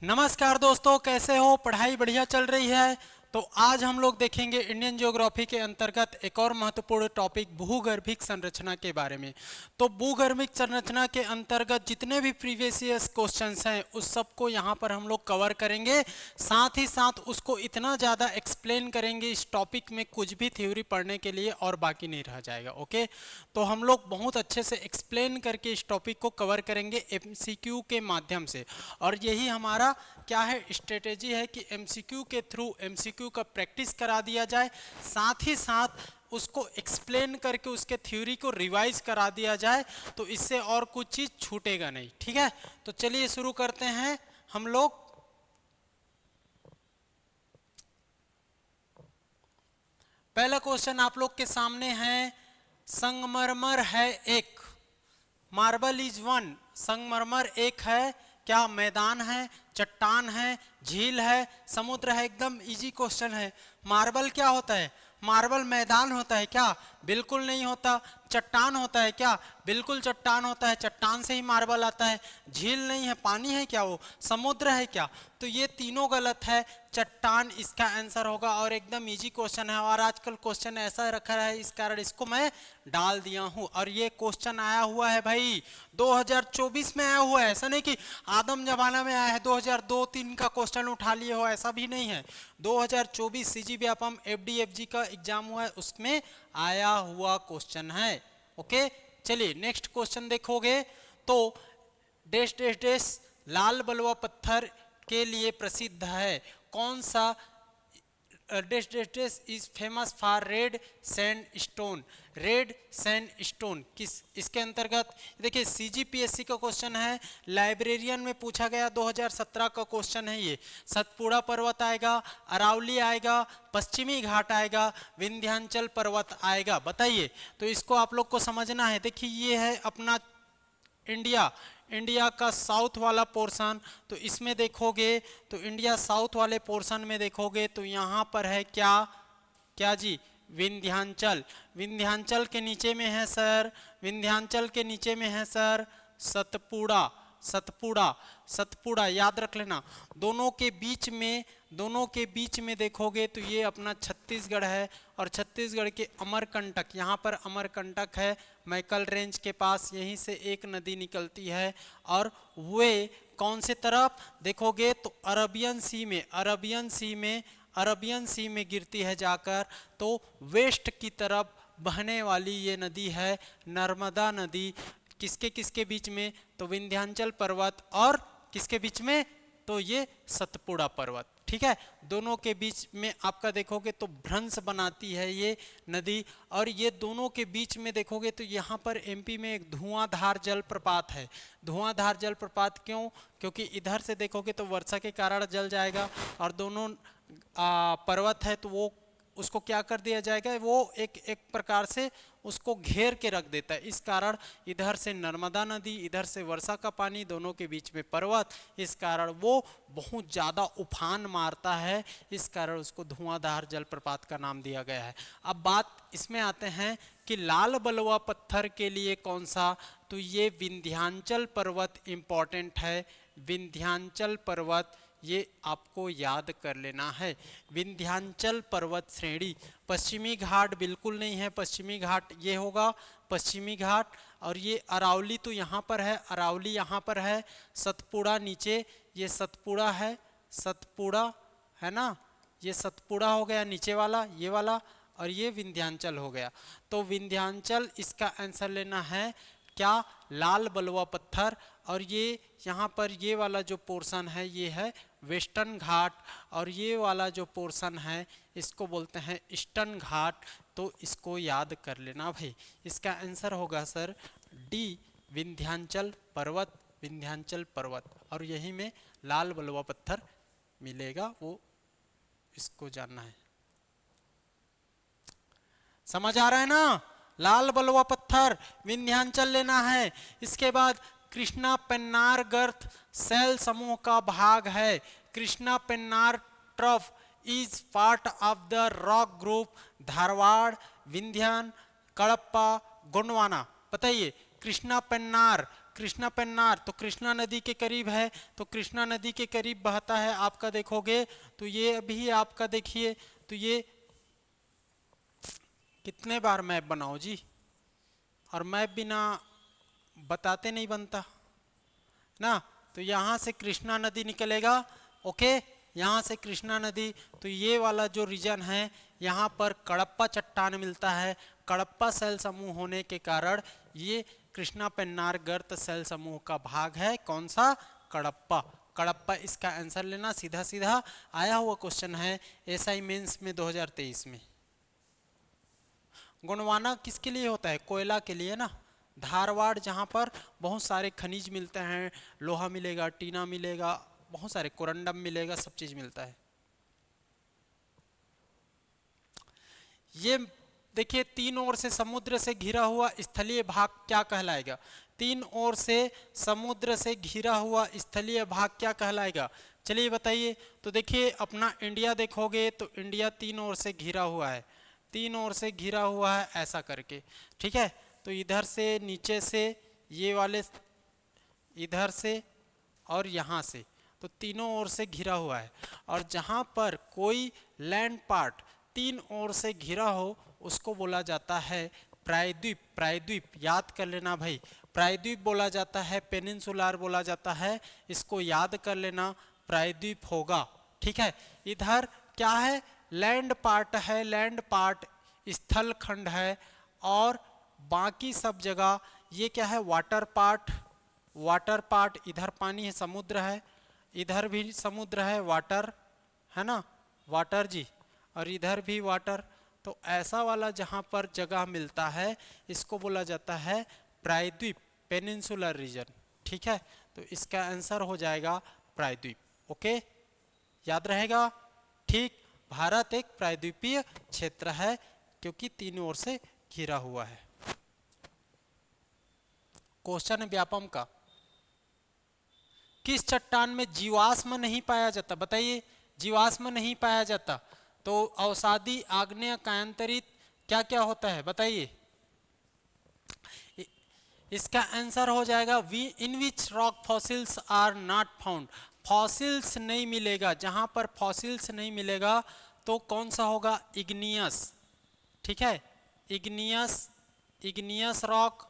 नमस्कार दोस्तों, कैसे हो? पढ़ाई बढ़िया चल रही है? तो आज हम लोग देखेंगे इंडियन ज्योग्राफी के अंतर्गत एक और महत्वपूर्ण टॉपिक भूगर्भिक संरचना के बारे में। तो भूगर्भिक संरचना के अंतर्गत जितने भी प्रीवियस ईयर्स क्वेश्चंस हैं उस सबको यहाँ पर हम लोग कवर करेंगे। साथ ही साथ उसको इतना ज़्यादा एक्सप्लेन करेंगे इस टॉपिक में, कुछ भी थ्योरी पढ़ने के लिए और बाकी नहीं रह जाएगा। ओके, तो हम लोग बहुत अच्छे से एक्सप्लेन करके इस टॉपिक को कवर करेंगे एमसीक्यू के माध्यम से। और यही हमारा क्या है, स्ट्रेटेजी है कि एमसीक्यू के थ्रू एमसीक्यू का प्रैक्टिस करा दिया जाए, साथ ही साथ उसको एक्सप्लेन करके उसके थ्योरी को रिवाइज करा दिया जाए, तो इससे और कुछ चीज छूटेगा नहीं। ठीक है, तो चलिए शुरू करते हैं हम लोग। पहला क्वेश्चन आप लोग के सामने है, संगमरमर है एक, मार्बल इज वन। संगमरमर एक है, क्या मैदान है, चट्टान है, झील है, समुद्र है? एकदम इजी क्वेश्चन है। मार्बल क्या होता है? मार्बल मैदान होता है क्या? बिल्कुल नहीं होता। चट्टान होता है क्या? बिल्कुल चट्टान होता है, चट्टान से ही मार्बल आता है। झील नहीं है, पानी है क्या वो? समुद्र है क्या? तो ये तीनों गलत है, चट्टान इसका आंसर होगा। और एकदम इजी क्वेश्चन है, और आजकल क्वेश्चन ऐसा रखा है इस कारण इसको मैं डाल दिया हूं। और ये क्वेश्चन आया हुआ है भाई 2024 में आया हुआ है, ऐसा नहीं कि आदम जमाना में आया है 2002-3 का क्वेश्चन उठा लिए हो, ऐसा भी नहीं है। 2024 सीजी व्यापम एफडीएफजी का एग्जाम हुआ है, उसमें आया हुआ क्वेश्चन है। ओके, चलिए नेक्स्ट क्वेश्चन देखोगे तो डैश डैश डैश लाल बलुआ पत्थर के लिए प्रसिद्ध है। कौन सा? Dash dash dash is famous for red sandstone. Red sandstone किस इसके अंतर्गत? देखिए सीजीपीएससी का क्वेश्चन है, लाइब्रेरियन में पूछा गया 2017 का क्वेश्चन है ये। सतपुड़ा पर्वत आएगा, अरावली आएगा, पश्चिमी घाट आएगा, विंध्याचल पर्वत आएगा। बताइए, तो इसको आप लोग को समझना है। देखिए ये है अपना इंडिया, इंडिया का साउथ वाला पोर्शन। तो इसमें देखोगे तो इंडिया साउथ वाले पोर्शन में देखोगे तो यहाँ पर है क्या, क्या जी? विंध्याचल। विंध्याचल के नीचे में है सर, विंध्याचल के नीचे में है सर सतपुड़ा। सतपुड़ा, सतपुड़ा याद रख लेना। दोनों के बीच में, दोनों के बीच में देखोगे तो ये अपना छत्तीसगढ़ है, और छत्तीसगढ़ के अमरकंटक, यहाँ पर अमरकंटक है मैकल रेंज के पास, यहीं से एक नदी निकलती है। और वे कौन से तरफ देखोगे तो अरबियन सी में, अरबियन सी में, अरबियन सी में गिरती है जाकर। तो वेस्ट की तरफ बहने वाली ये नदी है नर्मदा नदी। किसके किसके बीच में? तो विंध्याचल पर्वत और किसके बीच में? तो ये सतपुड़ा पर्वत। ठीक है, दोनों के बीच में आपका देखोगे तो भ्रंश बनाती है ये नदी। और ये दोनों के बीच में देखोगे तो यहाँ पर एमपी में एक धुआंधार जलप्रपात है। धुआंधार जलप्रपात क्यों? क्योंकि इधर से देखोगे तो वर्षा के कारण जल जाएगा, और दोनों पर्वत है तो वो उसको क्या कर दिया जाएगा, वो एक एक प्रकार से उसको घेर के रख देता है। इस कारण इधर से नर्मदा नदी, इधर से वर्षा का पानी, दोनों के बीच में पर्वत, इस कारण वो बहुत ज़्यादा उफान मारता है, इस कारण उसको धुआंधार जलप्रपात का नाम दिया गया है। अब बात इसमें आते हैं कि लाल बलुआ पत्थर के लिए कौन सा? तो ये विंध्याचल पर्वत इंपॉर्टेंट है। विंध्याचल पर्वत ये आपको याद कर लेना है। विंध्याचल पर्वत श्रेणी। पश्चिमी घाट बिल्कुल नहीं है, पश्चिमी घाट ये होगा पश्चिमी घाट। और ये अरावली तो यहाँ पर है, अरावली यहाँ पर है। सतपुड़ा नीचे, ये सतपुड़ा है, सतपुड़ा है ना, ये सतपुड़ा हो गया नीचे वाला, ये वाला, और ये विंध्याचल हो गया। तो विंध्याचल इसका आंसर लेना है क्या? लाल बलुआ पत्थर। और ये यहाँ पर ये वाला जो पोर्शन है ये है वेस्टर्न घाट, और ये वाला जो पोर्शन है इसको बोलते हैं ईस्टर्न घाट। तो इसको याद कर लेना भाई। इसका आंसर होगा सर डी, विंध्याचल पर्वत, विंध्याचल पर्वत। और यही में लाल बलुआ पत्थर मिलेगा, वो इसको जानना है। समझ आ रहा है ना? लाल बलुआ पत्थर विंध्याचल लेना है। इसके बाद कृष्णा पेन्नार गर्त सेल समूह का भाग है। Krishna Pennar trough is part of the rock group Dharwad, Vindhyan, Kadapa, Gondwana. बताइए कृष्णा पेन्नार, कृष्णा पेन्नार, तो कृष्णा नदी के करीब है, तो कृष्णा नदी के करीब बहता है आपका, देखोगे तो ये अभी आपका देखिए, तो ये कितने बार मैप बनाओ जी, और मैप बिना बताते नहीं बनता ना। तो यहाँ से कृष्णा नदी निकलेगा, ओके, यहाँ से कृष्णा नदी, तो ये वाला जो रीजन है यहाँ पर कडप्पा चट्टान मिलता है। कडप्पा सेल समूह होने के कारण ये कृष्णा पेन्नार गर्त सेल समूह का भाग है। कौन सा? कडप्पा। कडप्पा इसका आंसर लेना, सीधा सीधा आया हुआ क्वेश्चन है एसआई मेंस में 2023 में। गोंडवाना किसके लिए होता है? कोयला के लिए ना। धारवाड़ जहाँ पर बहुत सारे खनिज मिलते हैं, लोहा मिलेगा, टीना मिलेगा, बहुत सारे कोरंडम मिलेगा, सब चीज मिलता है। ये देखिए तीन ओर से समुद्र से घिरा हुआ स्थलीय भाग क्या कहलाएगा? तीन ओर से समुद्र से घिरा हुआ स्थलीय भाग क्या कहलाएगा? चलिए बताइए। तो देखिए अपना इंडिया देखोगे तो इंडिया तीन ओर से घिरा हुआ है, तीन ओर से घिरा हुआ है ऐसा करके, ठीक है। तो इधर से नीचे से ये वाले, इधर से और यहाँ से, तो तीनों ओर से घिरा हुआ है। और जहाँ पर कोई लैंड पार्ट तीन ओर से घिरा हो उसको बोला जाता है प्रायद्वीप। प्रायद्वीप याद कर लेना भाई, प्रायद्वीप बोला जाता है, पेनिनसुलर बोला जाता है, इसको याद कर लेना, प्रायद्वीप होगा, ठीक है। इधर क्या है? लैंड पार्ट है, लैंड पार्ट स्थल खंड है, और बाकी सब जगह ये क्या है? Water part. वाटर पार्ट, इधर पानी है, समुद्र है, इधर भी समुद्र है, वाटर है ना, वाटर जी, और इधर भी वाटर। तो ऐसा वाला जहां पर जगह मिलता है इसको बोला जाता है प्रायद्वीप, पेनिनसुलर रीजन, ठीक है। तो इसका आंसर हो जाएगा प्रायद्वीप, ओके, याद रहेगा, ठीक। भारत एक प्रायद्वीपीय क्षेत्र है क्योंकि तीनों ओर से घिरा हुआ है। क्वेश्चन व्यापम का, किस चट्टान में जीवाश्म नहीं पाया जाता? बताइए, जीवाश्म नहीं पाया जाता तो अवसादी, आग्नेय, कायांतरित क्या क्या होता है? बताइए। इसका आंसर हो जाएगा in which rock fossils are not found. Fossils नहीं मिलेगा, जहां पर फॉसिल्स नहीं मिलेगा तो कौन सा होगा? इग्नियस, ठीक है, इग्नियस, इग्नियस रॉक।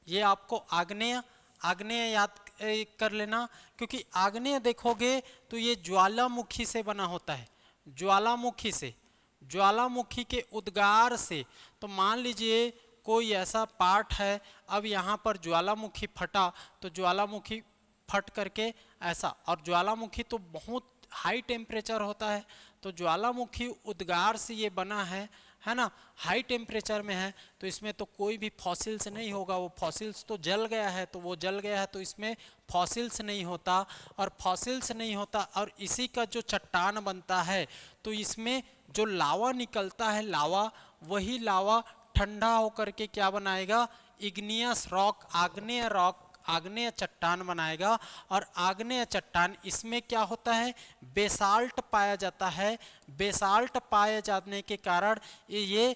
ये आपको आग्नेय, आग्नेय याद कर लेना, क्योंकि आग्नेय देखोगे तो ये ज्वालामुखी से बना होता है, ज्वालामुखी से, ज्वालामुखी के उद्गार से। तो मान लीजिए कोई ऐसा पार्ट है, अब यहाँ पर ज्वालामुखी फटा तो ज्वालामुखी फट करके ऐसा, और ज्वालामुखी तो बहुत हाई टेम्परेचर होता है, तो ज्वालामुखी उद्गार से ये बना है ना, हाई टेम्परेचर में है, तो इसमें तो कोई भी फॉसिल्स नहीं होगा। वो फॉसिल्स तो जल गया है, तो वो जल गया है तो इसमें फॉसिल्स नहीं होता, और फॉसिल्स नहीं होता, और इसी का जो चट्टान बनता है तो इसमें जो लावा निकलता है, लावा, वही लावा ठंडा होकर के क्या बनाएगा? इग्नियस रॉक, आग्नेय रॉक, आग्नेय चट्टान बनाएगा। और आग्नेय चट्टान, इसमें क्या होता है? बेसाल्ट पाया जाता है। बेसाल्ट पाए जाने के कारण ये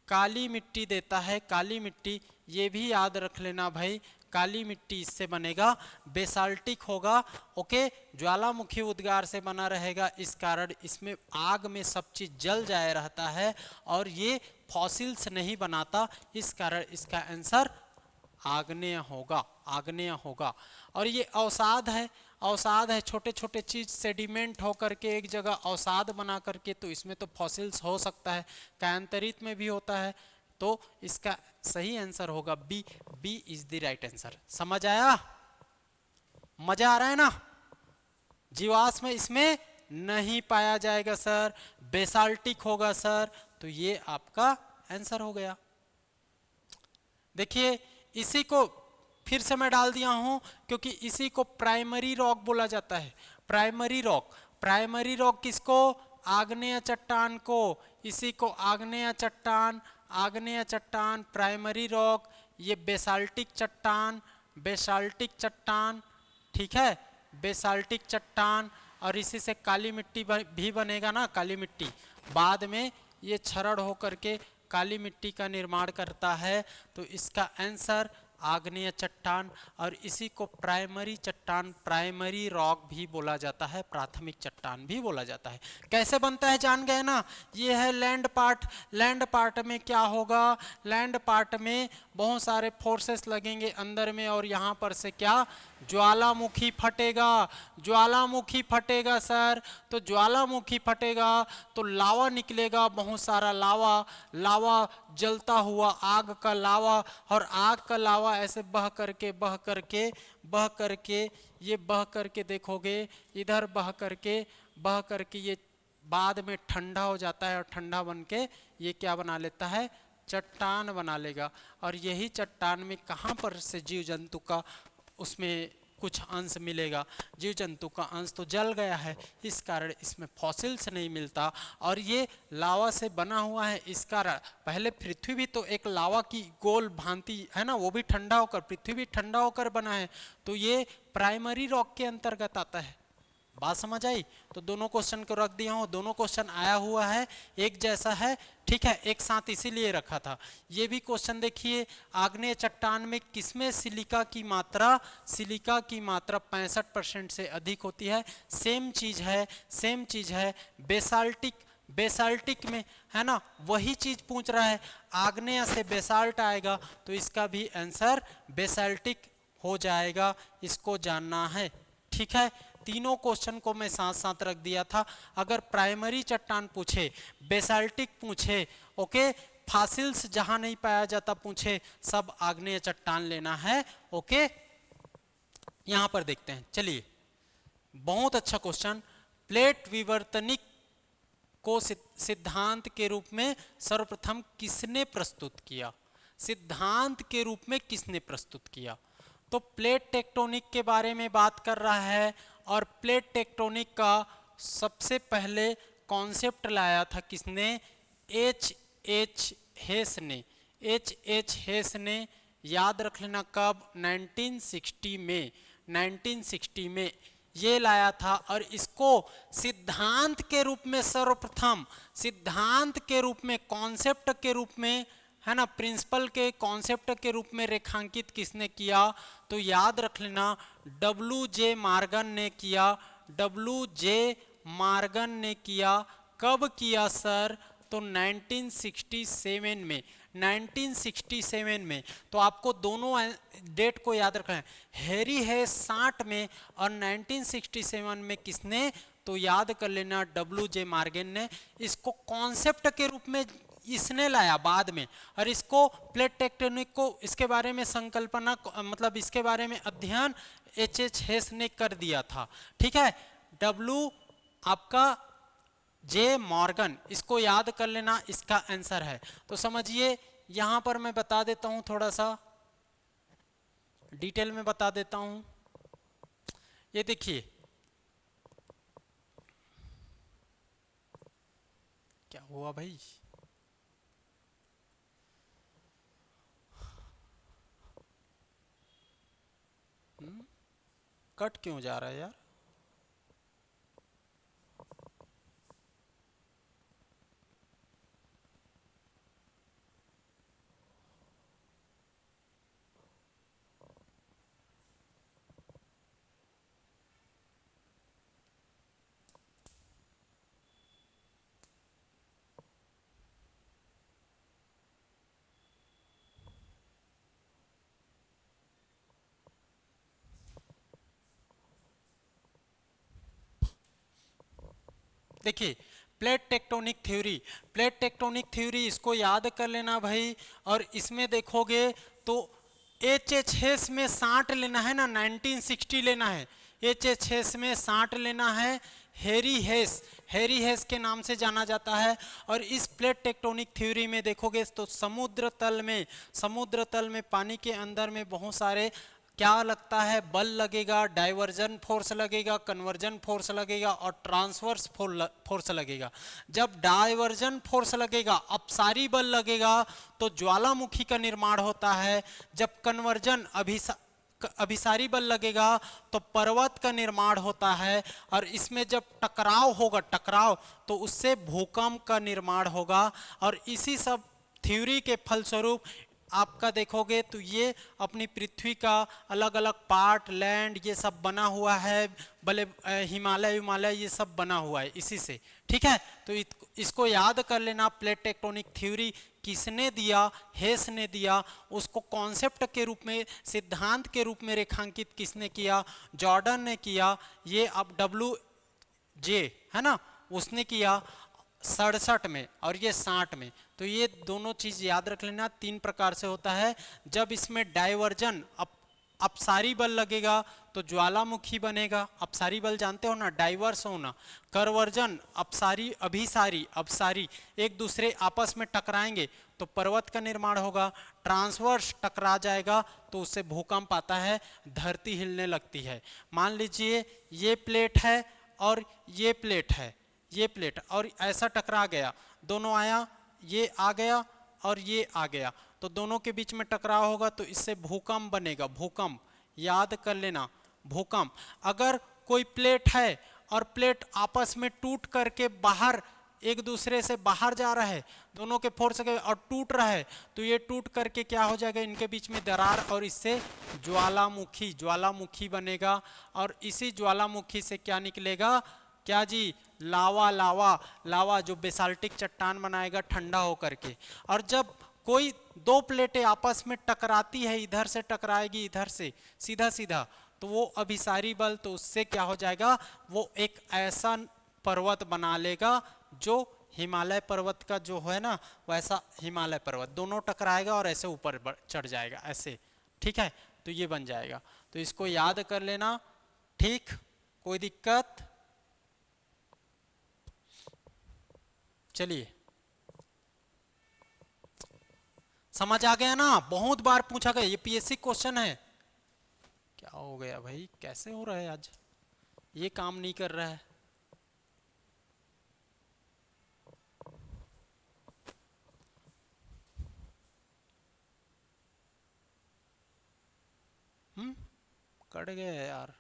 काली मिट्टी देता है, काली मिट्टी, ये भी याद रख लेना भाई, काली मिट्टी इससे बनेगा, बेसाल्टिक होगा, ओके। ज्वालामुखी उद्गार से बना रहेगा, इस कारण इसमें आग में सब चीज जल जाए रहता है, और ये फॉसिल्स नहीं बनाता, इस कारण इसका आंसर आग्नेय होगा, आग्नेय होगा। और ये अवसाद है, अवसाद है, छोटे छोटे चीज सेडिमेंट होकर के एक जगह अवसाद बना करके, तो इसमें तो फॉसिल्स हो सकता है, कायांतरित में भी होता है, तो इसका सही आंसर होगा B. B is the right answer. समझ आया? मजा आ रहा है ना? जीवाश्म इसमें नहीं पाया जाएगा सर, बेसाल्टिक होगा सर, तो ये आपका आंसर हो गया। देखिए इसी को फिर से मैं डाल दिया हूं क्योंकि इसी को प्राइमरी रॉक बोला जाता है। प्राइमरी रॉक, प्राइमरी रॉक किसको? आग्नेय चट्टान को, इसी को आग्नेय चट्टान, आग्नेय चट्टान, प्राइमरी रॉक। ये बेसाल्टिक चट्टान, बेसाल्टिक चट्टान, ठीक है, बेसाल्टिक चट्टान। और इसी से काली मिट्टी भी बनेगा ना, काली मिट्टी बाद में ये क्षरण होकर के काली मिट्टी का निर्माण करता है। तो इसका आंसर आग्नेय चट्टान, और इसी को प्राइमरी चट्टान, प्राइमरी रॉक भी बोला जाता है, प्राथमिक चट्टान भी बोला जाता है। कैसे बनता है जान गए ना। ये है लैंड पार्ट। लैंड पार्ट में क्या होगा, लैंड पार्ट में बहुत सारे फोर्सेस लगेंगे अंदर में, और यहाँ पर से क्या, ज्वालामुखी फटेगा। ज्वालामुखी फटेगा सर, तो ज्वालामुखी फटेगा तो लावा निकलेगा, बहुत सारा लावा, लावा जलता हुआ आग का लावा, और आग का लावा ऐसे बह करके बह करके बह करके, ये बह करके देखोगे इधर बह करके ये बाद में ठंडा हो जाता है, और ठंडा बन के ये क्या बना लेता है, चट्टान बना लेगा। और यही चट्टान में कहाँ पर से जीव जंतु का उसमें कुछ अंश मिलेगा। जीव जंतु का अंश तो जल गया है, इस कारण इसमें फॉसिल्स नहीं मिलता, और ये लावा से बना हुआ है। इस कारण पहले पृथ्वी भी तो एक लावा की गोल भांति है ना, वो भी ठंडा होकर, पृथ्वी भी ठंडा होकर बना है, तो ये प्राइमरी रॉक के अंतर्गत आता है। बात समझ आई। तो दोनों क्वेश्चन को रख दिया हूँ, दोनों क्वेश्चन आया हुआ है, एक जैसा है, ठीक है, एक साथ इसीलिए रखा था। ये भी क्वेश्चन देखिए, आग्नेय चट्टान में किसमें सिलिका की मात्रा 65% से अधिक होती है। सेम चीज है बेसाल्टिक में, है ना, वही चीज पूछ रहा है। आग्नेय से बेसाल्ट आएगा तो इसका भी आंसर बेसाल्टिक हो जाएगा, इसको जानना है, ठीक है। तीनों क्वेश्चन को मैं साथ साथ रख दिया था। अगर प्राइमरी चट्टान पूछे, बेसाल्टिक पूछे, ओके, फॉसिल्स जहां नहीं पाया जाता पूछे, सब आग्नेय चट्टान लेना है, ओके। यहां पर देखते हैं, चलिए, बहुत अच्छा क्वेश्चन। प्लेट विवर्तनिक को सिद्धांत के रूप में सर्वप्रथम किसने प्रस्तुत किया? सिद्धांत के रूप में किसने प्रस्तुत किया? तो प्लेट टेक्टोनिक के बारे में बात कर रहा है, और प्लेट टेक्टोनिक का सबसे पहले कॉन्सेप्ट लाया था किसने? H.H. हेस ने। H.H. हेस ने, याद रख लेना कब? 1960 में ये लाया था, और इसको सिद्धांत के रूप में सर्वप्रथम, सिद्धांत के रूप में, कॉन्सेप्ट के रूप में, है ना, प्रिंसिपल के कॉन्सेप्ट के रूप में रेखांकित किसने किया? तो याद रख लेना, W.J. मॉर्गन ने किया। W.J. मॉर्गन ने किया। कब किया सर? तो 1967 में। 1967 में। तो आपको दोनों डेट को याद रखना है। हैरी है 60 में, और 1967 में किसने? तो याद कर लेना, W.J. मॉर्गन ने। इसको कॉन्सेप्ट के रूप में इसने लाया बाद में, और इसको प्लेट टेक्टोनिक को, इसके बारे में संकल्पना, मतलब इसके बारे में अध्ययन H.H. हेस ने कर दिया था, ठीक है। W आपका J. मॉर्गन, इसको याद कर लेना, इसका आंसर है। तो समझिए, यहां पर मैं बता देता हूं, थोड़ा सा डिटेल में बता देता हूं। ये देखिए, क्या हुआ भाई? कट क्यों जा रहा है यार? देखिए, plate tectonic theory, plate tectonic theory, इसको याद कर लेना भाई। और इसमें देखोगे तो H.H. हेस में 60 लेना है ना, 1960 लेना है। H.H. हेस में 60 लेना है। हैरी हेस के नाम से जाना जाता है। और इस प्लेट टेक्टोनिक थ्योरी में देखोगे तो समुद्र तल में पानी के अंदर में बहुत सारे क्या लगता है? बल लगेगा, डाइवर्जन फोर्स लगेगा, कन्वर्जन फोर्स लगेगा, और ट्रांसवर्स फोर्स लगेगा। जब डाइवर्जन फोर्स लगेगा, अपसारी बल लगेगा, तो ज्वालामुखी का निर्माण होता है। जब कन्वर्जन अभिसारी बल लगेगा तो पर्वत का निर्माण होता है। और इसमें जब टकराव होगा, तो उससे भूकंप का निर्माण होगा। और इसी सब थ्योरी के फलस्वरूप आपका देखोगे तो ये अपनी पृथ्वी का अलग अलग पार्ट, लैंड, ये सब बना हुआ है, भले हिमालय हिमालय ये सब बना हुआ है इसी से, ठीक है। तो इसको याद कर लेना। प्लेट टेक्टोनिक थ्योरी किसने दिया? हेस ने दिया। उसको कॉन्सेप्ट के रूप में, सिद्धांत के रूप में रेखांकित किसने किया? जॉर्डन ने किया। ये अब WJ है ना, उसने किया 67 में और ये 60 में। तो ये दोनों चीज याद रख लेना। 3 प्रकार से होता है। जब इसमें डाइवर्जन अपसारी बल लगेगा तो ज्वालामुखी बनेगा। अपसारी बल जानते हो ना, डाइवर्स होना। करवर्जन अपसारी अभिसारी अपसारी एक दूसरे आपस में टकराएंगे तो पर्वत का निर्माण होगा। ट्रांसवर्स टकरा जाएगा तो उससे भूकंप आता है, धरती हिलने लगती है। मान लीजिए ये प्लेट है और ये प्लेट है, ये प्लेट, और ऐसा टकरा गया, दोनों आया, ये आ गया और ये आ गया, तो दोनों के बीच में टकराव होगा तो इससे भूकंप बनेगा। भूकंप याद कर लेना, भूकंप। अगर कोई प्लेट है और प्लेट आपस में टूट करके बाहर, एक दूसरे से बाहर जा रहा है, दोनों के फोर्स के, और टूट रहा है, तो ये टूट करके क्या हो जाएगा? इनके बीच में दरार और इससे ज्वालामुखी, ज्वालामुखी बनेगा। और इसी ज्वालामुखी से क्या निकलेगा? क्या जी? लावा, लावा, लावा जो बेसाल्टिक चट्टान बनाएगा ठंडा होकर के। और जब कोई दो प्लेटें आपस में टकराती है, इधर से टकराएगी इधर से सीधा सीधा, तो वो अभिसारी बल, तो उससे क्या हो जाएगा? वो एक ऐसा पर्वत बना लेगा जो हिमालय पर्वत का जो है ना, वैसा हिमालय पर्वत, दोनों टकराएगा और ऐसे ऊपर चढ़ जाएगा ऐसे, ठीक है। तो ये बन जाएगा। तो इसको याद कर लेना, ठीक। कोई दिक्कत? चलिए, समझ आ गया ना? बहुत बार पूछा गया, ये PSC क्वेश्चन है। क्या हो गया भाई, कैसे हो रहा है आज? ये काम नहीं कर रहा है। कट गया यार।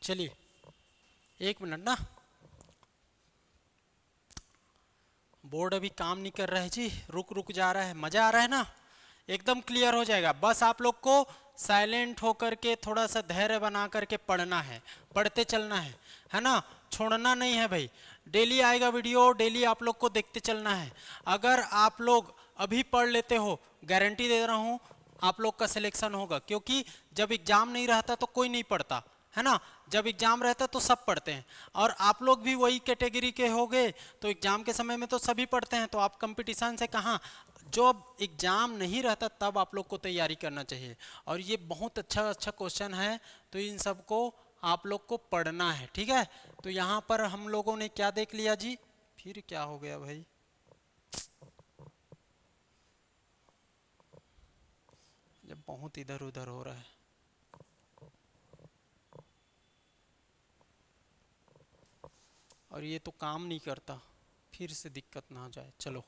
चलिए, एक मिनट ना, बोर्ड अभी काम नहीं कर रहा है जी, रुक रुक जा रहा है। मजा आ रहा है ना? एकदम क्लियर हो जाएगा। बस आप लोग को साइलेंट होकर के थोड़ा सा धैर्य बना करके पढ़ना है, पढ़ते चलना है ना? छोड़ना नहीं है भाई। डेली आएगा वीडियो, डेली आप लोग को देखते चलना है। अगर आप लोग अभी पढ़ लेते हो, गारंटी दे रहा हूँ आप लोग का सिलेक्शन होगा। क्योंकि जब एग्जाम नहीं रहता तो कोई नहीं पढ़ता, है ना? जब एग्जाम रहता तो सब पढ़ते हैं, और आप लोग भी वही कैटेगरी के होगे, तो एग्जाम के समय में तो सभी पढ़ते हैं, तो आप कंपटीशन से कहाँ? जब एग्जाम नहीं रहता तब आप लोग को तैयारी करना चाहिए। और ये बहुत अच्छा अच्छा क्वेश्चन है, तो इन सबको आप लोग को पढ़ना है, ठीक है। तो यहाँ पर हम लोगों ने क्या देख लिया जी? फिर क्या हो गया भाई? जब बहुत इधर उधर हो रहा है। और ये तो काम नहीं करता, फिर से दिक्कत ना हो जाए। चलो,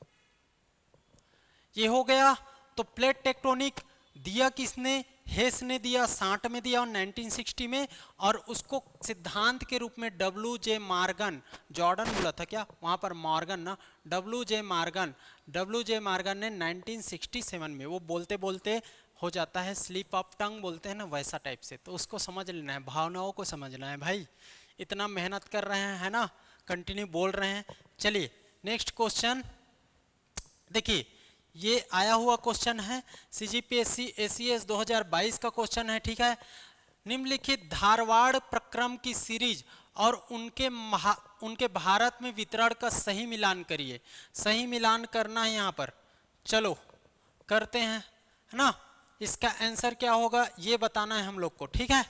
ये हो गया। तो प्लेट टेक्टोनिक दिया किसने? हेस ने दिया, 60 में दिया और 1960 में। और उसको सिद्धांत के रूप में WJ मॉर्गन, जॉर्डन बोला था क्या वहां पर? मॉर्गन ना, WJ मॉर्गन ने 1967 में, वो बोलते बोलते हो जाता है स्लिप ऑफ टंग बोलते हैं ना, वैसा टाइप से। तो उसको समझ लेना है, भावनाओं को समझना है भाई। इतना मेहनत कर रहे हैं, है ना, कंटिन्यू बोल रहे हैं। चलिए नेक्स्ट क्वेश्चन देखिए, ये आया हुआ क्वेश्चन है, CGPSC ACS 2022 का क्वेश्चन है, ठीक है। निम्नलिखित धारवाड़ प्रक्रम की सीरीज और उनके भारत में वितरण का सही मिलान करिए। सही मिलान करना है यहाँ पर, चलो करते हैं, है ना। इसका आंसर क्या होगा ये बताना है हम लोग को, ठीक है।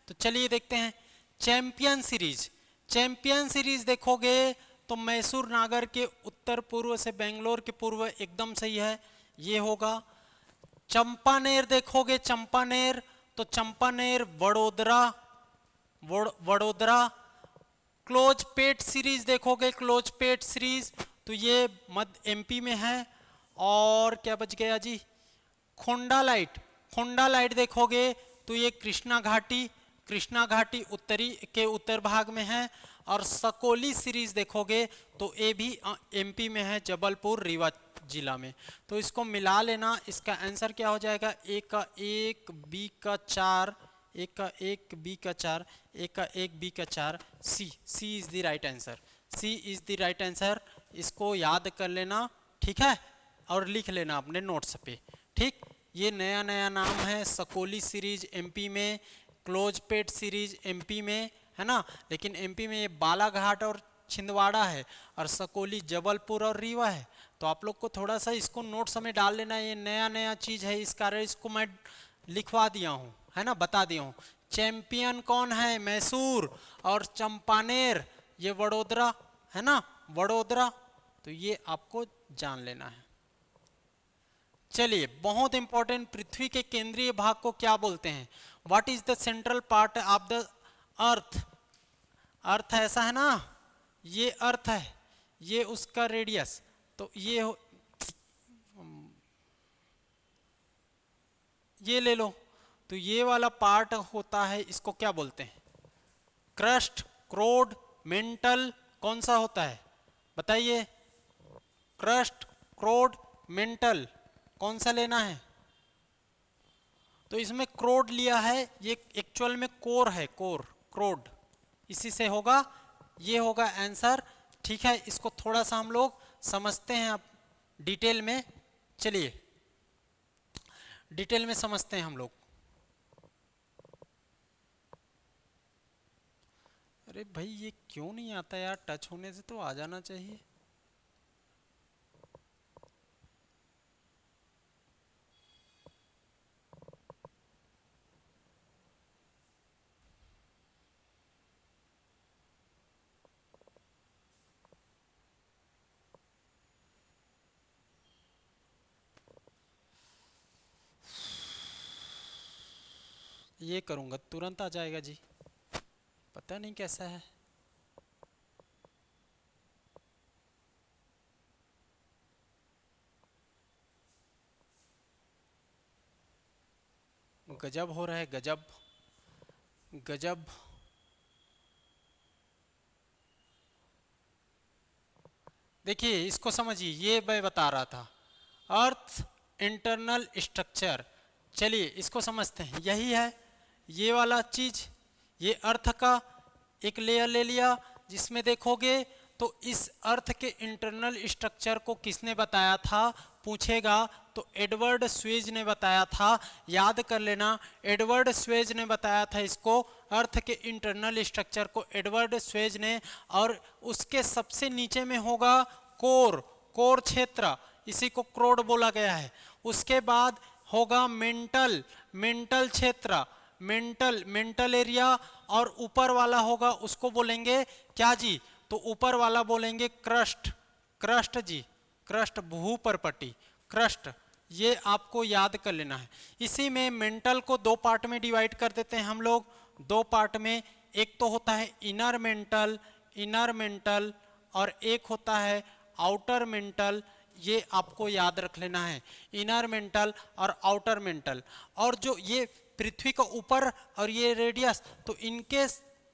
तो चलिए देखते हैं। चैंपियन सीरीज, चैंपियन सीरीज देखोगे तो मैसूर नागर के उत्तर पूर्व से बेंगलोर के पूर्व, एकदम सही है, ये होगा। चंपानेर देखोगे, चंपानेर, तो चंपानेर वडोदरा, वडोदरा क्लोज पेट सीरीज देखोगे, क्लोज पेट सीरीज तो ये मध्य एमपी में है। और क्या बच गया जी, खोंडा लाइट, खोंडा लाइट देखोगे तो ये कृष्णा घाटी, कृष्णा घाटी उत्तरी के उत्तर भाग में है। और सकोली सीरीज देखोगे तो ये भी एमपी में है, जबलपुर रीवा जिला में। तो इसको मिला लेना, इसका आंसर क्या हो जाएगा, ए का 1 बी का 4, ए का 1 बी का 4, ए का 1 बी का 4, C is the right answer, C is the right answer. इसको याद कर लेना, ठीक है, और लिख लेना अपने नोट्स पे, ठीक। ये नया नया नाम है, सकोली सीरीज एमपी में, क्लोज पेट सीरीज एमपी में, है ना। लेकिन एमपी में ये बालाघाट और छिंदवाड़ा है, और सकोली जबलपुर और रीवा है। तो आप लोग को थोड़ा सा इसको नोट्स में डाल लेना, ये नया नया चीज़ है, इस कारण इसको मैं लिखवा दिया हूँ, है ना, बता दिया हूँ। चैंपियन कौन है, मैसूर, और चंपानेर ये वडोदरा, है ना, वडोदरा। तो ये आपको जान लेना है। चलिए, बहुत इंपॉर्टेंट, पृथ्वी के केंद्रीय भाग को क्या बोलते हैं? What is the central part of the earth? Earth ऐसा है ना, ये अर्थ है, ये उसका रेडियस, तो ये ले लो, तो ये वाला पार्ट होता है, इसको क्या बोलते हैं? क्रस्ट, क्रोड, मेंटल, कौन सा होता है बताइए? क्रस्ट, क्रोड, मेंटल, कौन सा लेना है? तो इसमें क्रोड लिया है, ये एक्चुअल में कोर है, कोर, क्रोड, इसी से होगा, ये होगा आंसर, ठीक है। इसको थोड़ा सा हम लोग समझते हैं अब डिटेल में, चलिए डिटेल में समझते हैं हम लोग। अरे भाई ये क्यों नहीं आता यार, टच होने से तो आ जाना चाहिए। ये करूंगा तुरंत आ जाएगा जी, पता नहीं कैसा है। गजब हो रहा है, गजब गजब। देखिए इसको समझिए, ये मैं बता रहा था, अर्थ इंटरनल स्ट्रक्चर। चलिए इसको समझते हैं, यही है ये वाला चीज, ये अर्थ का एक लेयर ले लिया, जिसमें देखोगे तो इस अर्थ के इंटरनल स्ट्रक्चर को किसने बताया था पूछेगा, तो एडवर्ड स्वेज ने बताया था, याद कर लेना, एडवर्ड स्वेज ने बताया था इसको, अर्थ के इंटरनल स्ट्रक्चर को एडवर्ड स्वेज ने। और उसके सबसे नीचे में होगा कोर, कोर क्षेत्र, इसी को क्रोड बोला गया है। उसके बाद होगा मेंटल, मेंटल क्षेत्र, मेंटल, मेंटल एरिया। और ऊपर वाला होगा उसको बोलेंगे क्या जी, तो ऊपर वाला बोलेंगे क्रस्ट, क्रस्ट जी, क्रस्ट, भूपर्पटी, क्रस्ट, ये आपको याद कर लेना है। इसी में मेंटल को दो पार्ट में डिवाइड कर देते हैं हम लोग, दो पार्ट में, एक तो होता है इनर मेंटल, इनर मेंटल, और एक होता है आउटर मेंटल, ये आपको याद रख लेना है, इनर मेंटल और आउटर मेंटल। और जो ये पृथ्वी का ऊपर और ये रेडियस, तो इनके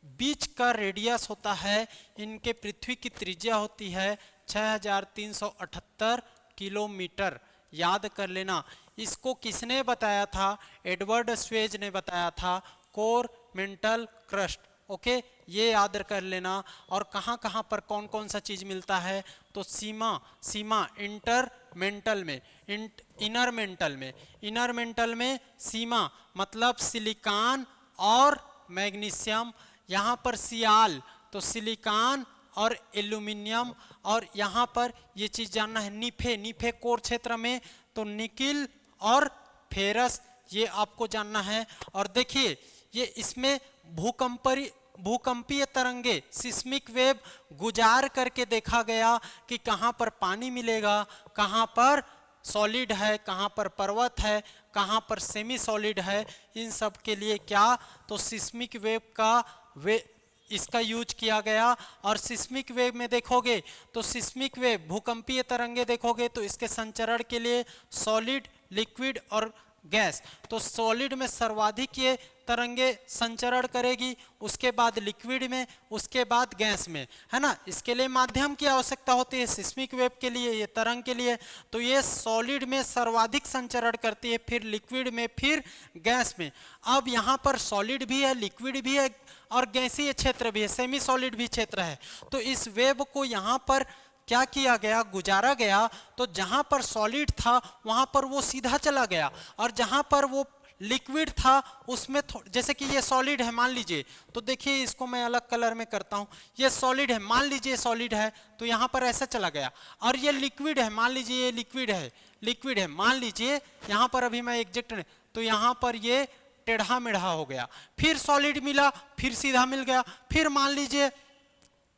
बीच का रेडियस होता है, इनके पृथ्वी की त्रिज्या होती है 6378 किलोमीटर, याद कर लेना। इसको किसने बताया था? एडवर्ड स्वेज ने बताया था, कोर, मेंटल, क्रस्ट, ओके, ये याद कर लेना। और कहाँ कहाँ पर कौन कौन सा चीज मिलता है, तो सीमा, सीमा इंटर मेंटल में, इनर मेंटल में, इनर मेंटल में सीमा मतलब सिलिकॉन और मैग्नीशियम, यहाँ पर सियाल तो सिलिकॉन और एल्यूमिनियम। और यहाँ पर ये चीज जानना है, निफे, निफे कोर क्षेत्र में तो निकिल और फेरस, ये आपको जानना है। और देखिए ये इसमें भूकंपीय तरंगे, सिस्मिक वेव गुजार करके देखा गया कि कहाँ पर पानी मिलेगा, कहाँ पर सॉलिड है, कहाँ पर पर्वत है, कहाँ पर सेमी सॉलिड है। इन सब के लिए क्या, तो सिस्मिक वेव का इसका यूज किया गया। और सिस्मिक वेव में देखोगे तो सिस्मिक वेव भूकंपीय तरंगे देखोगे तो इसके संचरण के लिए सॉलिड, लिक्विड और गैस, तो सॉलिड में सर्वाधिक ये तरंगे संचरण करेगी, उसके बाद लिक्विड में, उसके बाद गैस में, है ना। इसके लिए माध्यम की आवश्यकता होती है सिस्मिक वेव के लिए, ये तरंग के लिए, तो ये सॉलिड में सर्वाधिक संचरण करती है, फिर लिक्विड में, फिर गैस में। अब यहाँ पर सॉलिड भी है, लिक्विड भी है और गैसीय क्षेत्र भी है, सेमी सॉलिड भी क्षेत्र है। तो इस वेव को यहाँ पर क्या किया गया, गुजारा गया, तो जहां पर सॉलिड था वहां पर वो सीधा चला गया, और जहां पर वो लिक्विड था उसमें जैसे कि ये सॉलिड है मान लीजिए, तो देखिए इसको मैं अलग कलर में करता हूं, ये सॉलिड है, मान लीजिए सॉलिड है, तो यहां पर ऐसा चला गया। और ये लिक्विड है, मान लीजिए ये लिक्विड है, मान लीजिए यहां पर अभी मैं एग्जैक्ट, तो यहां पर ये टेढ़ा मेढ़ा हो गया, फिर सॉलिड मिला, फिर सीधा मिल गया, फिर मान लीजिए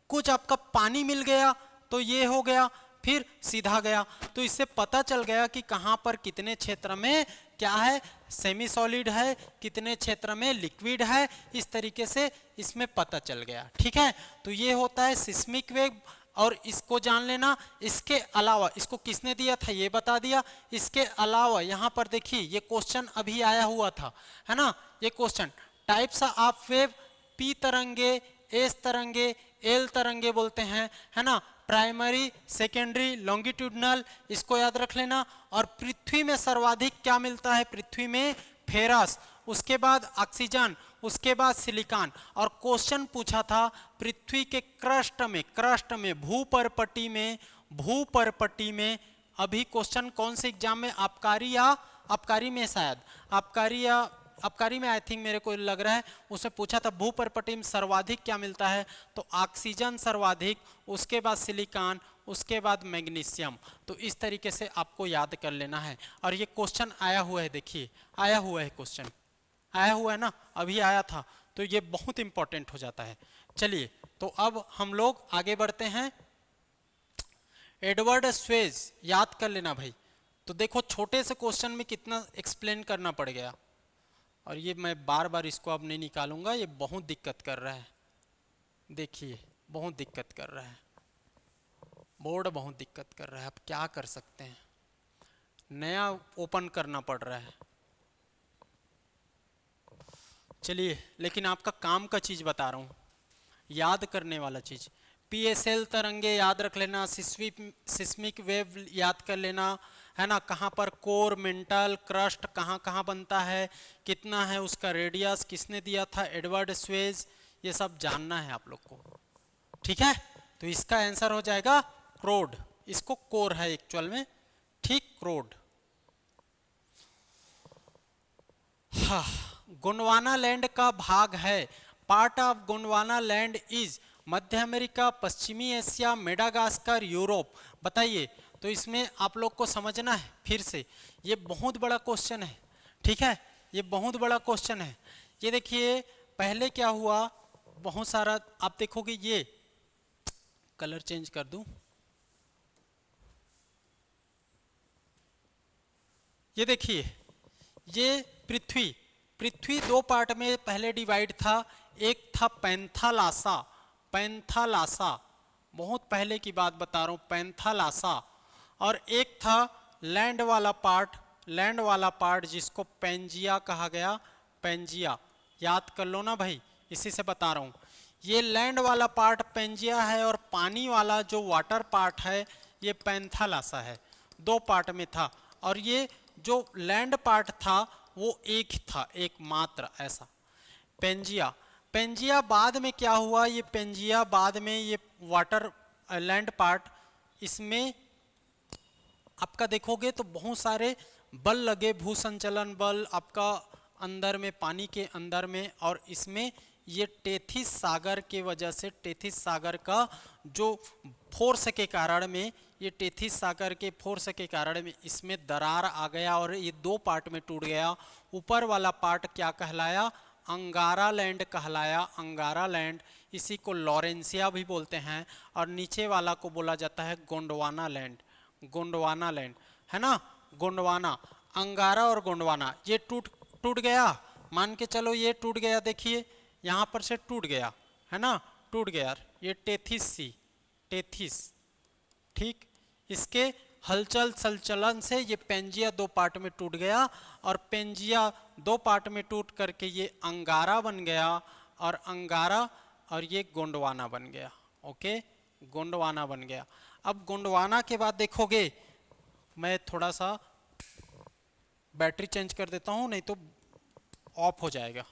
कुछ आपका पानी मिल गया तो ये हो गया, फिर सीधा गया। तो इससे पता चल गया कि कहां पर कितने क्षेत्र में क्या है, सेमी सॉलिड है, कितने क्षेत्र में लिक्विड है, इस तरीके से इसमें पता चल गया। ठीक है, तो ये होता है सिस्मिक वेव, और इसको जान लेना। इसके अलावा इसको किसने दिया था ये बता दिया। इसके अलावा यहाँ पर देखिए ये क्वेश्चन अभी आया हुआ था, है ना, ये question types of wave, P तरंगे, एस तरंगे, एल तरंगे बोलते हैं, है ना, प्राइमरी, सेकेंडरी, लॉन्गिट्यूडनल, इसको याद रख लेना। और पृथ्वी में सर्वाधिक क्या मिलता है, पृथ्वी में फेरस, उसके बाद ऑक्सीजन, उसके बाद सिलिकॉन। और क्वेश्चन पूछा था पृथ्वी के क्रस्ट में भूपरपट्टी में, अभी क्वेश्चन कौन से एग्जाम में, आबकारी में शायद, आबकारी में आई थिंक मेरे को लग रहा है, उसने पूछा था भूपरपट्टी में सर्वाधिक क्या मिलता है, तो ऑक्सीजन सर्वाधिक, उसके बाद सिलिकॉन, उसके बाद मैग्नीशियम। तो इस तरीके से आपको याद कर लेना है। और ये क्वेश्चन आया हुआ है, देखिए आया हुआ है, क्वेश्चन आया हुआ है ना, अभी आया था, तो ये बहुत इंपॉर्टेंट हो जाता है। चलिए तो अब हम लोग आगे बढ़ते हैं। एडवर्ड स्वेज याद कर लेना भाई। तो देखो छोटे से क्वेश्चन में कितना एक्सप्लेन करना पड़ गया, और ये मैं बार बार इसको अब नहीं निकालूंगा, ये बहुत दिक्कत कर रहा है, देखिए बहुत दिक्कत कर रहा है, बोर्ड बहुत दिक्कत कर रहा है। अब क्या कर सकते हैं, नया ओपन करना पड़ रहा है। चलिए, लेकिन आपका काम का चीज बता रहा हूँ, याद करने वाला चीज। पीएसएल तरंगे याद रख लेना, सिस्मिक वेव याद कर लेना, है ना, कहाँ पर कोर, मेंटल, क्रस्ट कहाँ कहाँ बनता है, कितना है उसका रेडियस, किसने दिया था, एडवर्ड स्वेज, ये सब जानना है आप लोग को। ठीक है, तो इसका आंसर हो जाएगा क्रोड, इसको कोर है एक्चुअल में, ठीक, क्रोड। हाँ, गोंडवाना लैंड का भाग है, part of Gondwana land is Madhya America, पश्चिमी एशिया, मेडागास्कर, यूरोप। बताइए, तो इसमें आप लोग को समझना है फिर से, ये बहुत बड़ा क्वेश्चन है। ठीक है, ये बहुत बड़ा क्वेश्चन है। ये देखिए पहले क्या हुआ, बहुत सारा आप देखोगे, ये कलर चेंज कर दूं, ये देखिए, ये पृथ्वी दो पार्ट में पहले डिवाइड था, एक था पैंथालासा, बहुत पहले की बात बता रहा हूं, पैंथालासा, और एक था लैंड वाला पार्ट जिसको पेंजिया कहा गया, पेंजिया, याद कर लो ना भाई, इसी से बता रहा हूं। ये लैंड वाला पार्ट पेंजिया है, और पानी वाला जो वाटर पार्ट है ये पैंथालासा है, दो पार्ट में था। और ये जो लैंड पार्ट था वो एक था, एक मात्र ऐसा, पेंजिया बाद में क्या हुआ, ये पेंजिया बाद में ये वाटर लैंड पार्ट, इसमें आपका देखोगे तो बहुत सारे बल लगे, भूसंचलन बल आपका अंदर में, पानी के अंदर में, और इसमें ये टेथिस सागर के वजह से, टेथिस सागर का जो फोर्स के कारण में, ये टेथिस सागर के फोर्स के कारण में इसमें दरार आ गया और ये दो पार्ट में टूट गया। ऊपर वाला पार्ट क्या कहलाया, अंगारा लैंड कहलाया, अंगारा लैंड, इसी को लॉरेंसिया भी बोलते हैं, और नीचे वाला को बोला जाता है गोंडवाना लैंड, है ना, गोंडवाना, अंगारा और गोंडवाना, ये टूट गया, मान के चलो ये टूट गया, देखिए यहाँ पर से टूट गया, है ना, टूट गया। ये टेथिस सी, टेथिस, ठीक। इसके हलचल संचलन से ये पेंजिया दो पार्ट में टूट गया और पेंजिया दो पार्ट में टूट करके ये अंगारा बन गया और अंगारा और ये गोंडवाना बन गया। ओके, गोंडवाना बन गया। अब गोंडवाना के बाद देखोगे, मैं थोड़ा सा बैटरी चेंज कर देता हूं नहीं तो ऑफ हो जाएगा।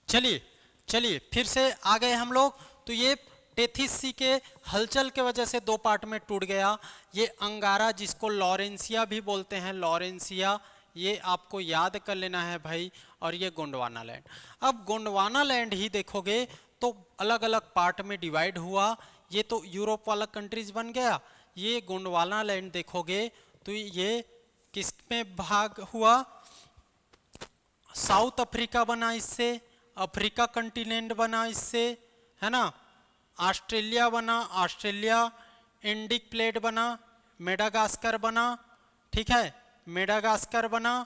चलिए चलिए फिर से आ गए हम लोग। तो ये टेथिस सी के हलचल के वजह से दो पार्ट में टूट गया। ये अंगारा जिसको लॉरेंसिया भी बोलते हैं, लॉरेंसिया, ये आपको याद कर लेना है भाई। और ये गोंडवाना लैंड। अब गोंडवाना लैंड ही देखोगे तो अलग अलग पार्ट में डिवाइड हुआ। ये तो यूरोप वाला कंट्रीज बन गया। ये गोंडवाना लैंड देखोगे तो ये किस में भाग हुआ, साउथ अफ्रीका बना इससे, अफ्रीका कंटिनेंट बना इससे, है ना, ऑस्ट्रेलिया बना, ऑस्ट्रेलिया, इंडिक प्लेट बना, मेडागास्कर बना, ठीक है, मेडागास्कर बना,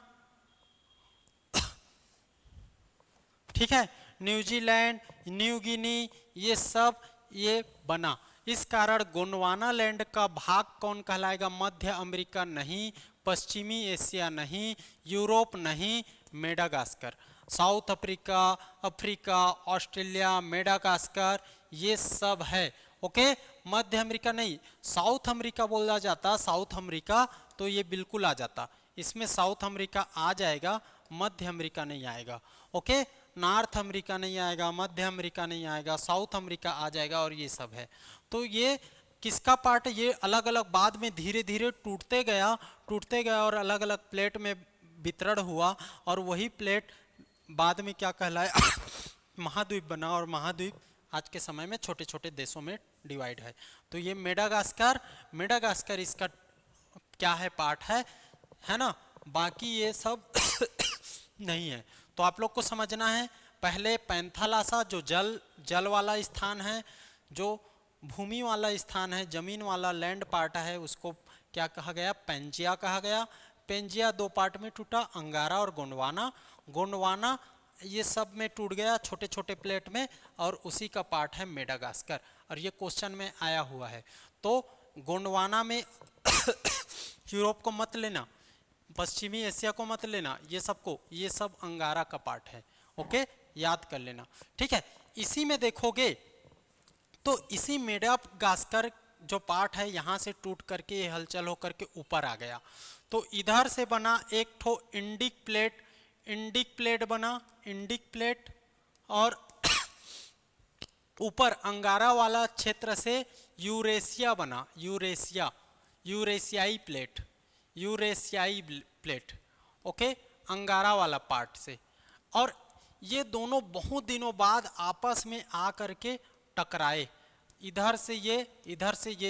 ठीक है, न्यूजीलैंड, न्यू गिनी, ये सब ये बना। इस कारण गोंडवाना लैंड का भाग कौन कहलाएगा, मध्य अमेरिका नहीं, पश्चिमी एशिया नहीं, यूरोप नहीं, Madagascar. South Africa, Africa, Australia, Madagascar, ये सब है। ओके, मध्य अमेरिका नहीं। साउथ अमेरिका बोला जाता, साउथ अमेरिका, तो ये बिल्कुल आ जाता, इसमें साउथ अमेरिका आ जाएगा, मध्य अमेरिका नहीं आएगा। ओके, नॉर्थ अमेरिका नहीं आएगा, मध्य अमेरिका नहीं आएगा, साउथ अमेरिका आ जाएगा और ये सब है। तो ये किसका पार्ट, ये अलग अलग बाद में धीरे धीरे टूटते गया और अलग अलग प्लेट में वितरण हुआ और वही प्लेट बाद में क्या कहलाया महाद्वीप बना। और महाद्वीप आज के समय में छोटे छोटे देशों में डिवाइड है। तो ये मेडागास्कर इसका क्या है, पार्ट है ना, बाकी ये सब नहीं है। तो आप लोग को समझना है, पहले पैंथालासा जो जल वाला स्थान है, जो भूमि वाला स्थान है, जमीन वाला लैंड पार्ट है, उसको क्या कहा गया, पेंजिया कहा गया। पेंजिया दो पार्ट में टूटा, अंगारा और गोंडवाना ये सब में टूट गया छोटे छोटे प्लेट में, और उसी का पार्ट है मेडागास्कर। और ये क्वेश्चन में आया हुआ है। तो गोंडवाना में यूरोप को मत लेना, पश्चिमी एशिया को मत लेना, ये सब अंगारा का पार्ट है। ओके, याद कर लेना, ठीक है। इसी में देखोगे तो इसी मेडागास्कर जो पार्ट है यहाँ से टूट करके ये हलचल होकर के ऊपर आ गया। तो इधर से बना एक ठो इंडिक प्लेट बना, इंडिक प्लेट, और ऊपर अंगारा वाला क्षेत्र से यूरेशिया बना, यूरेशियाई प्लेट, ओके, अंगारा वाला पार्ट से। और ये दोनों बहुत दिनों बाद आपस में आ करके टकराए, इधर से ये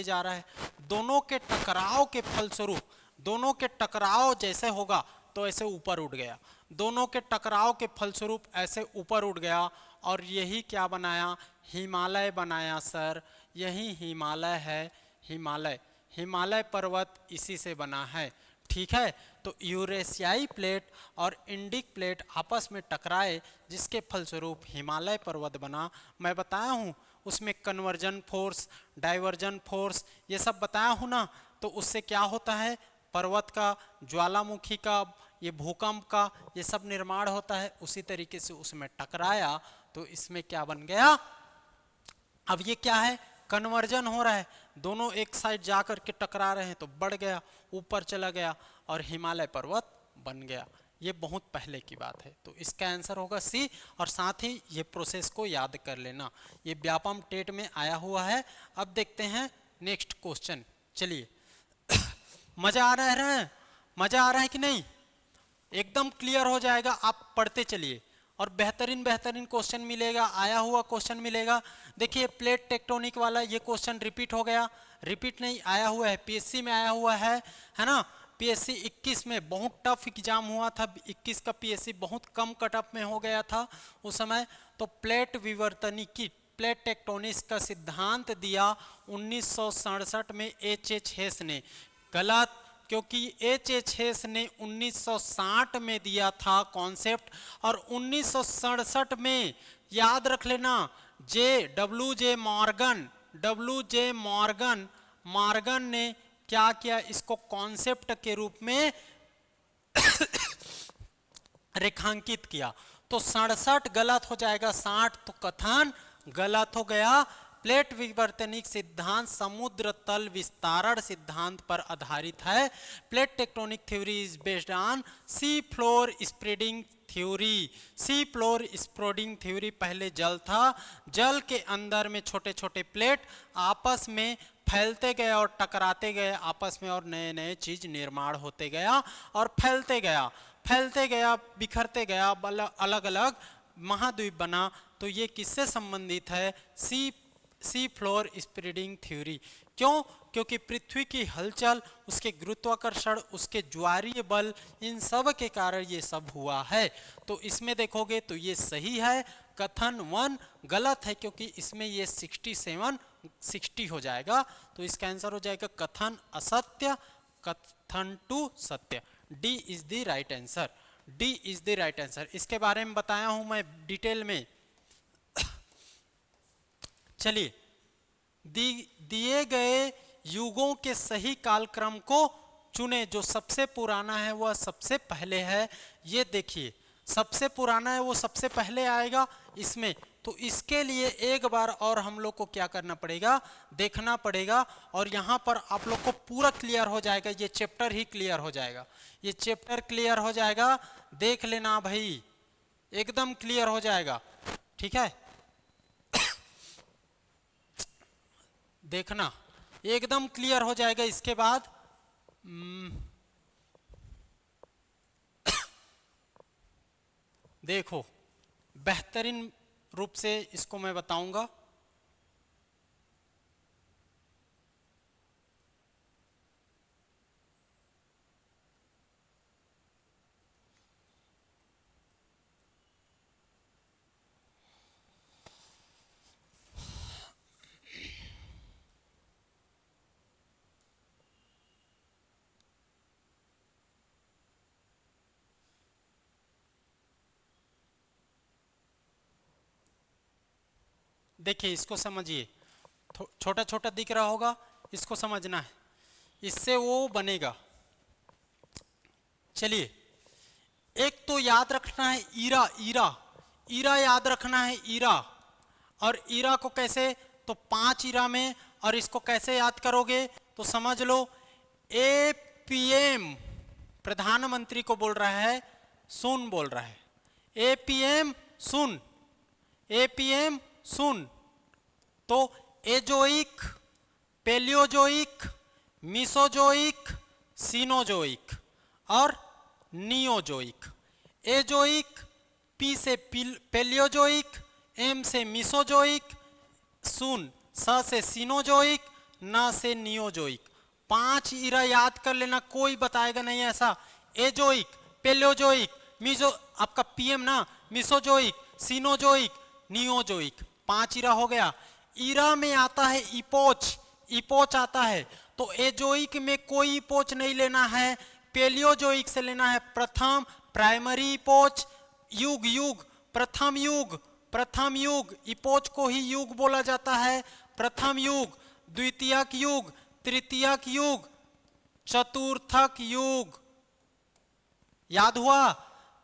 जा रहा है। दोनों के टकराव के फलस्वरूप, दोनों के टकराव जैसे होगा तो ऐसे ऊपर उठ गया, दोनों के टकराव के फलस्वरूप ऐसे ऊपर उठ गया। और यही क्या बनाया, हिमालय बनाया सर, यही हिमालय है, हिमालय पर्वत इसी से बना है, ठीक है। तो यूरेशियाई प्लेट और इंडिक प्लेट आपस में टकराए, जिसके फलस्वरूप हिमालय पर्वत बना। मैं बताया हूँ उसमें कन्वर्जन फोर्स, डाइवर्जन फोर्स, ये सब बताया हूँ ना। तो उससे क्या होता है, पर्वत का, ज्वालामुखी का, ये भूकंप का, ये सब निर्माण होता है। उसी तरीके से उसमें टकराया तो इसमें क्या बन गया, अब ये क्या है, कन्वर्जन हो रहा है, दोनों एक साइड जा करके टकरा रहे हैं तो बढ़ गया, ऊपर चला गया और हिमालय पर्वत बन गया। ये बहुत पहले की बात है। तो इसका आंसर होगा सी। और साथ ही ये प्रोसेस को याद कर लेना, ये व्यापम टेट में आया हुआ है। अब देखते हैं नेक्स्ट क्वेश्चन। चलिए मजा आ रहा है, मजा आ रहा है कि नहीं, एकदम क्लियर हो जाएगा, आप पढ़ते चलिए और बेहतरीन क्वेश्चन मिलेगा, आया हुआ क्वेश्चन मिलेगा। देखिए प्लेट टेक्टोनिक वाला ये क्वेश्चन रिपीट हो गया, रिपीट नहीं, आया हुआ है, पीएससी में आया हुआ है ना। पीएससी 21 में बहुत टफ एग्जाम हुआ था, 21 का पीएससी बहुत कम कटअप में हो गया था उस समय। तो प्लेट विवर्तनिकी, प्लेट टेक्टोनिक्स का सिद्धांत दिया 1967 में H.H. हेस ने। गलत, क्योंकि H.H. हेस ने 1960 में दिया था कॉन्सेप्ट, और 1967 में याद रख लेना डब्ल्यू जे मॉर्गन ने क्या किया, इसको कॉन्सेप्ट के रूप में रेखांकित किया। तो 67 गलत हो जाएगा, 60 तो कथन गलत हो गया। प्लेट विवर्तनिक सिद्धांत समुद्र तल विस्तारण सिद्धांत पर आधारित है। Plate tectonic theory is based on sea floor spreading theory. Sea floor spreading theory, पहले जल था, जल के अंदर में छोटे छोटे प्लेट आपस में फैलते गए और टकराते गए आपस में, और नए नए चीज निर्माण होते गया और फैलते गया, बिखरते गया, अलग अलग महाद्वीप बना। तो ये किससे संबंधित है? Sea floor spreading theory. क्यों? क्योंकि पृथ्वी की हलचल, उसके गुरुत्वाकर्षण, उसके ज्वारीय बल, इन सब के कारण ये सब हुआ है। तो इसमें देखोगे तो ये सही है, कथन 1 गलत है, क्योंकि इसमें ये 60 हो जाएगा। तो इसका आंसर हो जाएगा कथन असत्य, कथन 2 सत्य। D is the right answer, D is the right answer. इसके बारे में बताया हूं मैं डिटेल में। चलिए, दिए गए युगों के सही कालक्रम को चुने। जो सबसे पुराना है वह सबसे पहले है। ये देखिए, सबसे पुराना है वो सबसे पहले आएगा इसमें। तो इसके लिए एक बार और हम लोग को क्या करना पड़ेगा, देखना पड़ेगा। और यहाँ पर आप लोग को पूरा क्लियर हो जाएगा, ये चैप्टर ही क्लियर हो जाएगा, ये चैप्टर क्लियर हो जाएगा। देख लेना भाई, एकदम क्लियर हो जाएगा, ठीक है। देखना, एकदम क्लियर हो जाएगा। इसके बाद देखो, बेहतरीन रूप से इसको मैं बताऊंगा। देखिए, इसको समझिए, छोटा छोटा दिख रहा होगा, इसको समझना है, इससे वो बनेगा। चलिए, एक तो याद रखना है ईरा याद रखना है, ईरा। और ईरा को कैसे, तो 5 ईरा में। और इसको कैसे याद करोगे, तो समझ लो, एपीएम प्रधानमंत्री को बोल रहा है, सुन बोल रहा है, एपीएम सुन, एपीएम सुन। तो एजोइक, पेलियोजोइक, मिसोजोइक, सीनोजोइक और नियोजोइक। एजोइक, पी से पेलियोजोइक, एम से मिसोजोइक, सुन स से सीनोजोइक, न से नियोजोइक। 5 इरा याद कर लेना, कोई बताएगा नहीं ऐसा। एजोइक, पेलियोजोइक, मिसो, आपका पीएम ना, मिसोजोइक, सीनोजोइक, नियोजोइक, 5 इरा हो गया। इरा में आता है इपोच आता है। तो एजोइक में कोई इपोच नहीं लेना है, पेलियोजोइक से लेना है प्रथम प्राइमरी इपोच, युग प्रथम युग, इपोच को ही युग बोला जाता है। प्रथम युग, द्वितीयक युग, तृतीयक युग, चतुर्थक युग। याद हुआ?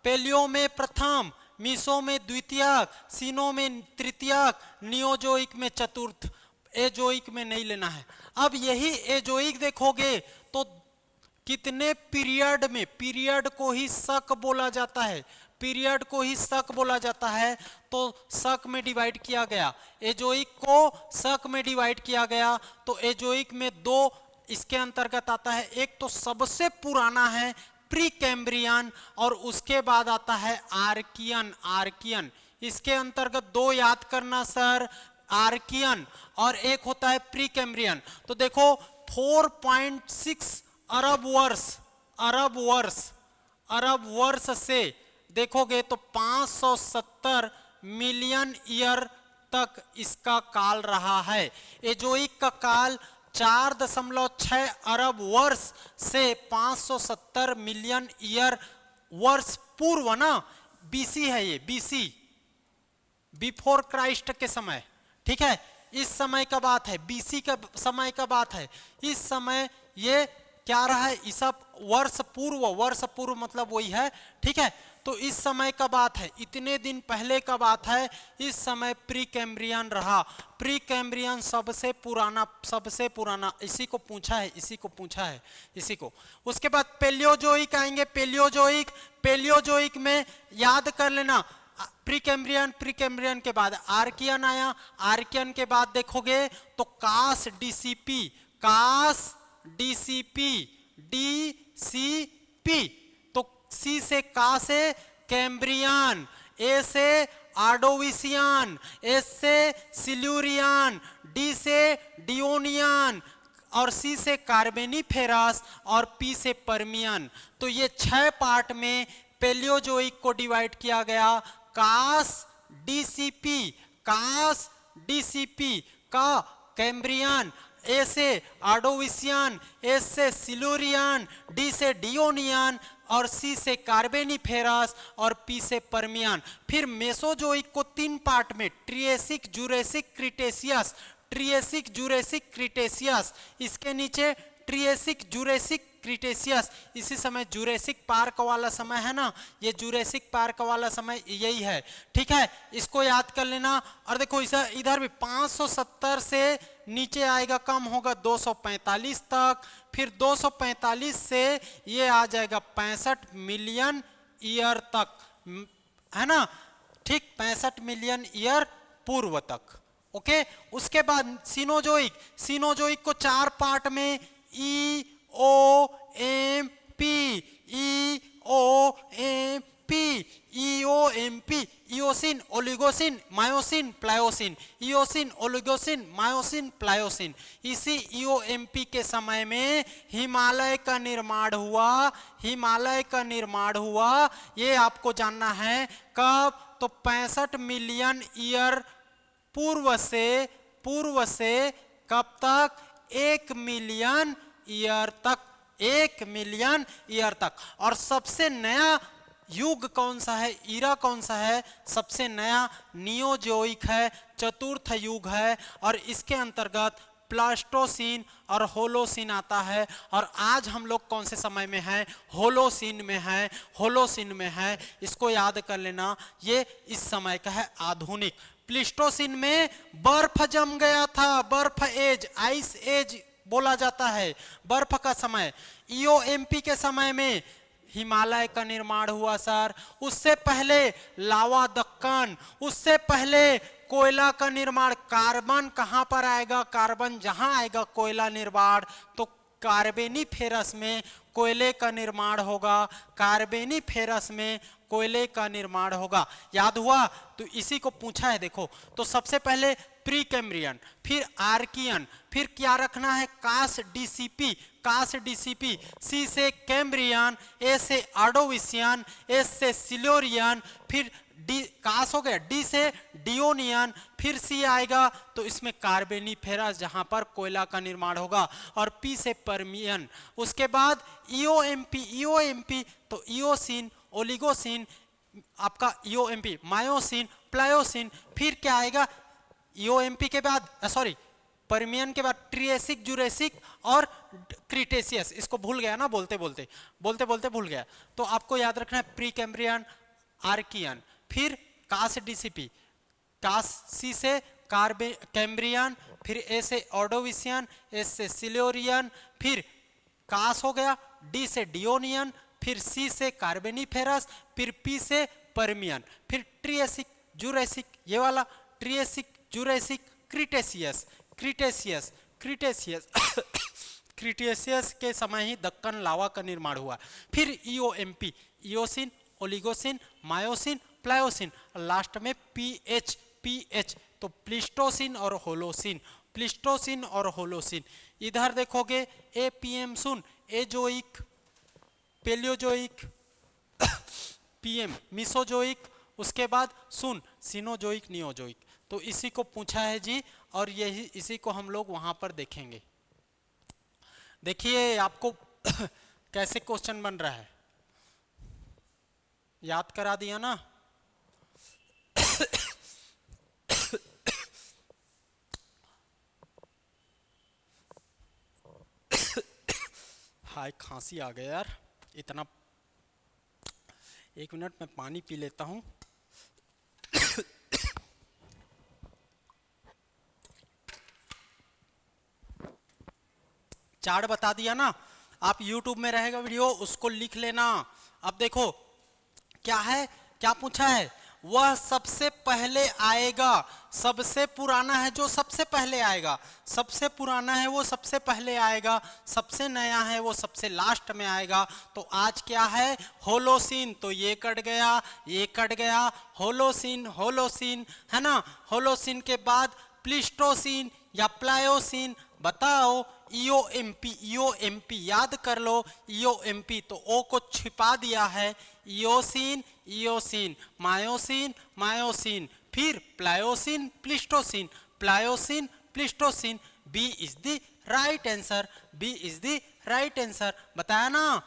पेलियो में प्रथम, मिसो में द्वितीयक, सीनो में तृतीयक, नियोजोइक में चतुर्थ। एजोइक में नहीं लेना है। अब यही एजोइक देखोगे तो कितने पीरियड में, पीरियड को ही शक बोला जाता है, पीरियड को ही शक बोला जाता है। तो शक में डिवाइड किया गया, एजोइक को शक में डिवाइड किया गया। तो एजोइक में 2 इसके अंतर्गत आता है। एक तो सबसे पुराना है प्री कैम्ब्रियन, और उसके बाद आता है आर्कियन। इसके अंतर्गत 2 याद करना सर, आर्कियन और एक होता है प्री कैम्ब्रियन। तो देखो 4.6 अरब वर्ष अरब वर्ष से देखोगे तो 570 मिलियन ईयर तक इसका काल रहा है। एजोइक का काल 4.6 अरब वर्ष से 570 मिलियन ईयर वर्ष पूर्व ना, बीसी है ये, बीसी, बिफोर क्राइस्ट के समय, ठीक है, इस समय का बात है, बीसी का समय का बात है। इस समय ये क्या रहा है, इस सब वर्ष पूर्व मतलब वही है, ठीक है। तो इस समय का बात है, इतने दिन पहले का बात है। इस समय प्री कैम्ब्रियन रहा। प्री कैम्ब्रियन सबसे पुराना इसी को पूछा है इसी को। उसके बाद पेलियोजोइक आएंगे। पेलियोजोइक में याद कर लेना, प्री कैम्ब्रियन के बाद आर्कियन आया। आर्कियन के बाद देखोगे तो कास डीसीपी, तो सी से का से कैम्ब्रियन, ए से आर्डोविसियन, एस से सिल्यूरियन, डी से डियोनियन और सी से कार्बेनिफेरस और पी से पर्मियन। तो ये 6 पार्ट में पेलियोजोइक को डिवाइड किया गया। कास डीसीपी का कैम्ब्रियन, ए से आर्डोविसियन, एस से सिल्यूरियन, डी से डियोनियन और सी से कार्बेनिफेरस और पी से पर्मियन। फिर मेसोजोइक को 3 पार्ट में, ट्रिएसिक, जुरेसिक, क्रिटेशियस, इसके नीचे ट्रिएसिक, जुरेसिक, क्रिटेशियस। इसी समय जुरेसिक पार्क वाला समय है ना, ये जुरेसिक पार्क वाला समय यही है, ठीक है, इसको याद कर लेना। और देखो इधर भी 570 से नीचे आएगा, कम होगा 245 तक, फिर 245 से ये आ जाएगा 65 मिलियन ईयर तक, है ना, ठीक, 65 मिलियन ईयर पूर्व तक, ओके। उसके बाद सीनोजोइक को 4 पार्ट में, EOMP, eosin, Oligocene, myosin, Pliocene. इसी EOMP के समय में हिमालय का निर्माण हुआ। ये आपको जानना है कब, तो 65 मिलियन ईयर पूर्व से कब तक, 1 मिलियन ईयर तक। और सबसे नया युग कौन सा है, ईरा कौन सा है, सबसे नया नियोजोइक है, चतुर्थ युग है, और इसके अंतर्गत प्लास्टोसीन और होलोसीन आता है। और आज हम लोग कौन से समय में हैं, होलोसीन में है, इसको याद कर लेना, ये इस समय का है आधुनिक। प्लिस्टोसीन में बर्फ जम गया था, बर्फ एज, आइस एज बोला जाता है, बर्फ का समय। EOMP के समय में हिमालय का निर्माण हुआ सर, उससे पहले लावा दक्कन, उससे पहले कोयला का निर्माण। कार्बन कहां पर आएगा, कार्बन जहां आएगा कोयला निर्माण, तो कार्बेनिफेरस में कोयले का निर्माण होगा, याद हुआ। तो इसी को पूछा है, देखो, तो सबसे पहले प्री कैम्ब्रियन, फिर आर्कियन, फिर क्या रखना है, कास डीसीपी, सी से कैम्ब्रियन, ए से आर्डोविसियन, एस से सिल्यूरियन, फिर डी कास हो गया, डी से डियोनियन, फिर सी आएगा तो इसमें कार्बेनिफेरस जहां पर कोयला का निर्माण होगा, और पी से पर्मियन। उसके बाद EOMP तो इयोसिन, ओलिगोसिन, आपका EOMP, मायोसिन, प्लायोसिन, फिर क्या आएगा EOMP के बाद, पर्मियन के बाद ट्रिएसिक, जुरेसिक और क्रिटेशियस। इसको भूल गया ना, बोलते बोलते भूल गया। तो आपको याद रखना है प्री कैम्ब्रियन, आर्कियन, फिर कास डीसीपी, कास सी से कैम्ब्रियन, फिर ए से ऑर्डोविसियन, एस से सिल्यूरियन, फिर कास हो गया, डी से डियोनियन, फिर सी से कार्बेनिफेरस, फिर पी से पर्मियन, फिर ट्रिएसिक, जुरेसिक, ये वाला ट्रिएसिक, जुरेसिक, क्रिटेशियस के समय ही दक्कन लावा का निर्माण हुआ। फिर EOMP, eosin, Oligocene, myosin, Pliocene, last में PH, तो प्लिस्टोसिन और होलोसिन। इधर देखोगे APM सुन, एजोइक, पेलियोजोइक, पीएम मिसोजोइक, उसके बाद सुन सिनोजोइक नियोजोइक। तो इसी को पूछा है जी, और यही इसी को हम लोग वहां पर देखेंगे। देखिए आपको कैसे क्वेश्चन बन रहा है, याद करा दिया ना। हाय खांसी आ गया यार, इतना, एक मिनट में पानी पी लेता हूं। चार्ट बता दिया ना, आप YouTube में रहेगा वीडियो, उसको लिख लेना। अब देखो क्या है, क्या पूछा है, वह सबसे पहले आएगा, सबसे पुराना है जो सबसे पहले आएगा, सबसे पुराना है वो सबसे पहले आएगा, सबसे नया है वो सबसे लास्ट में आएगा। तो आज क्या है, होलोसीन, तो ये कट गया, ये कट गया, होलोसीन, होलोसीन है ना। होलोसीन के बाद प्लीस्टोसीन या प्लायोसीन, बताओ। ईओएमपी, ईओएमपी याद कर लो, ईओएमपी, तो ओ को छिपा दिया है, इयोसिन, इयोसिन, मायोसिन, मायोसिन, फिर Pliocene, Pleistocene, Pliocene, Pleistocene. B is the right answer, B is the right answer, बताया ना।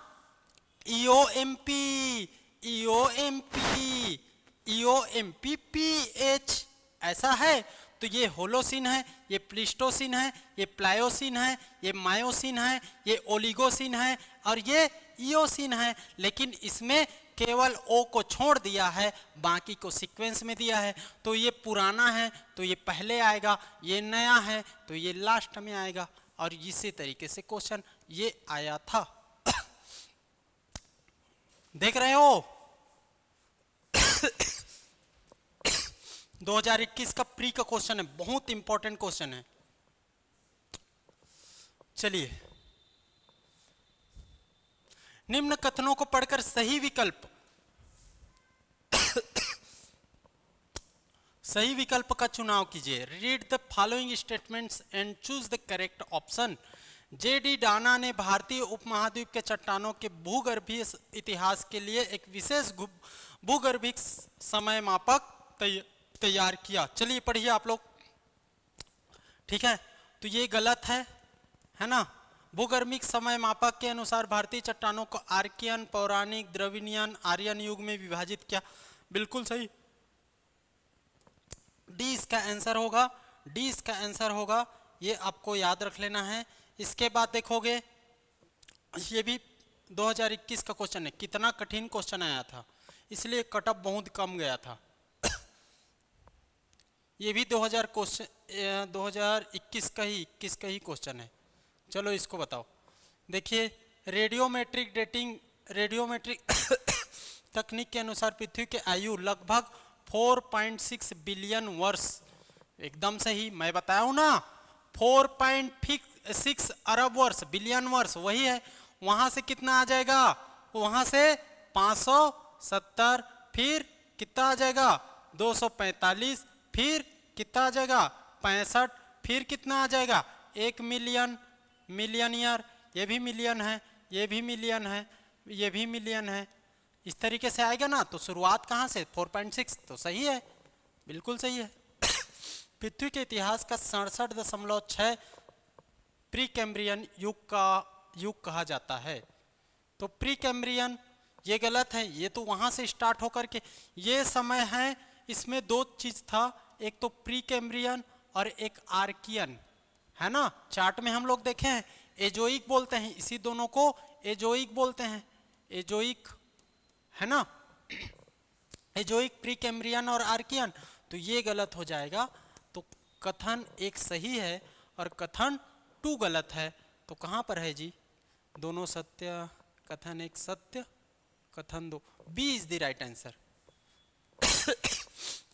ईओएमपी, ईओएमपी, ईओएमपी, पीएच, ऐसा है। तो ये होलोसिन है, ये प्लिस्टोसिन है, ये प्लायोसिन है, ये मायोसिन है, ये ओलिगोसिन है, और ये इयोसिन है। लेकिन इसमें केवल ओ को छोड़ दिया है, बाकी को सीक्वेंस में दिया है। तो ये पुराना है तो ये पहले आएगा, ये नया है तो ये लास्ट में आएगा। और इसी तरीके से क्वेश्चन ये आया था। देख रहे हो 2021 का प्री का क्वेश्चन है, बहुत इंपॉर्टेंट क्वेश्चन है। चलिए, निम्न कथनों को पढ़कर सही विकल्प सही विकल्प का चुनाव कीजिए। Read the following statements and choose the correct option. JD Dana ने भारतीय उपमहाद्वीप के चट्टानों के भूगर्भीय इतिहास के लिए एक विशेष भूगर्भिक समय मापक तैयार किया। चलिए पढ़िए आप लोग, ठीक है। तो ये गलत है ना। भूगर्भिक समय मापक के अनुसार भारतीय चट्टानों को आर्कियन, पौराणिक, द्रविडियन, आर्यन युग में विभाजित किया, बिल्कुल सही। डी इसका आंसर होगा, डी इसका आंसर होगा, ये आपको याद रख लेना है। इसके बाद देखोगे, ये भी 2021 का क्वेश्चन है, कितना कठिन क्वेश्चन आया था, इसलिए कटअप बहुत कम गया था। ये भी 2021 का ही 21 का ही क्वेश्चन है। चलो इसको बताओ। देखिए, रेडियोमेट्रिक डेटिंग, रेडियोमेट्रिक तकनीक के अनुसार पृथ्वी की आयु लगभग 4.6 बिलियन वर्ष, एकदम सही। मैं बताया हूं ना, 4.6 अरब वर्ष, बिलियन वर्ष वही है। वहां से कितना आ जाएगा, वहां से 570, फिर कितना आ जाएगा 245, फिर कितना आ जाएगा 65, फिर कितना आ जाएगा 1 मिलियन, मिलियन ईयर, ये भी मिलियन है, ये भी मिलियन है, ये भी मिलियन है। इस तरीके से आएगा ना। तो शुरुआत कहाँ से, 4.6, तो सही है, बिल्कुल सही है। पृथ्वी के इतिहास का 67.6 प्री कैम्ब्रियन युग कहा जाता है। तो प्री कैम्ब्रियन ये गलत है, ये तो वहां से स्टार्ट होकर के ये समय है। इसमें दो चीज था, एक तो प्री कैम्ब्रियन और एक आर्कियन, है ना। चार्ट में हम लोग देखे हैं, एजोइक बोलते हैं, इसी दोनों को एजोइक बोलते हैं, एजोइक, है ना। एजोइक, प्री कैम्ब्रियन और आर्कियन। तो ये गलत हो जाएगा। तो कथन एक सही है और कथन 2 गलत है। तो कहां पर है जी, दोनों सत्य, कथन 1 सत्य, कथन 2, B is the right answer.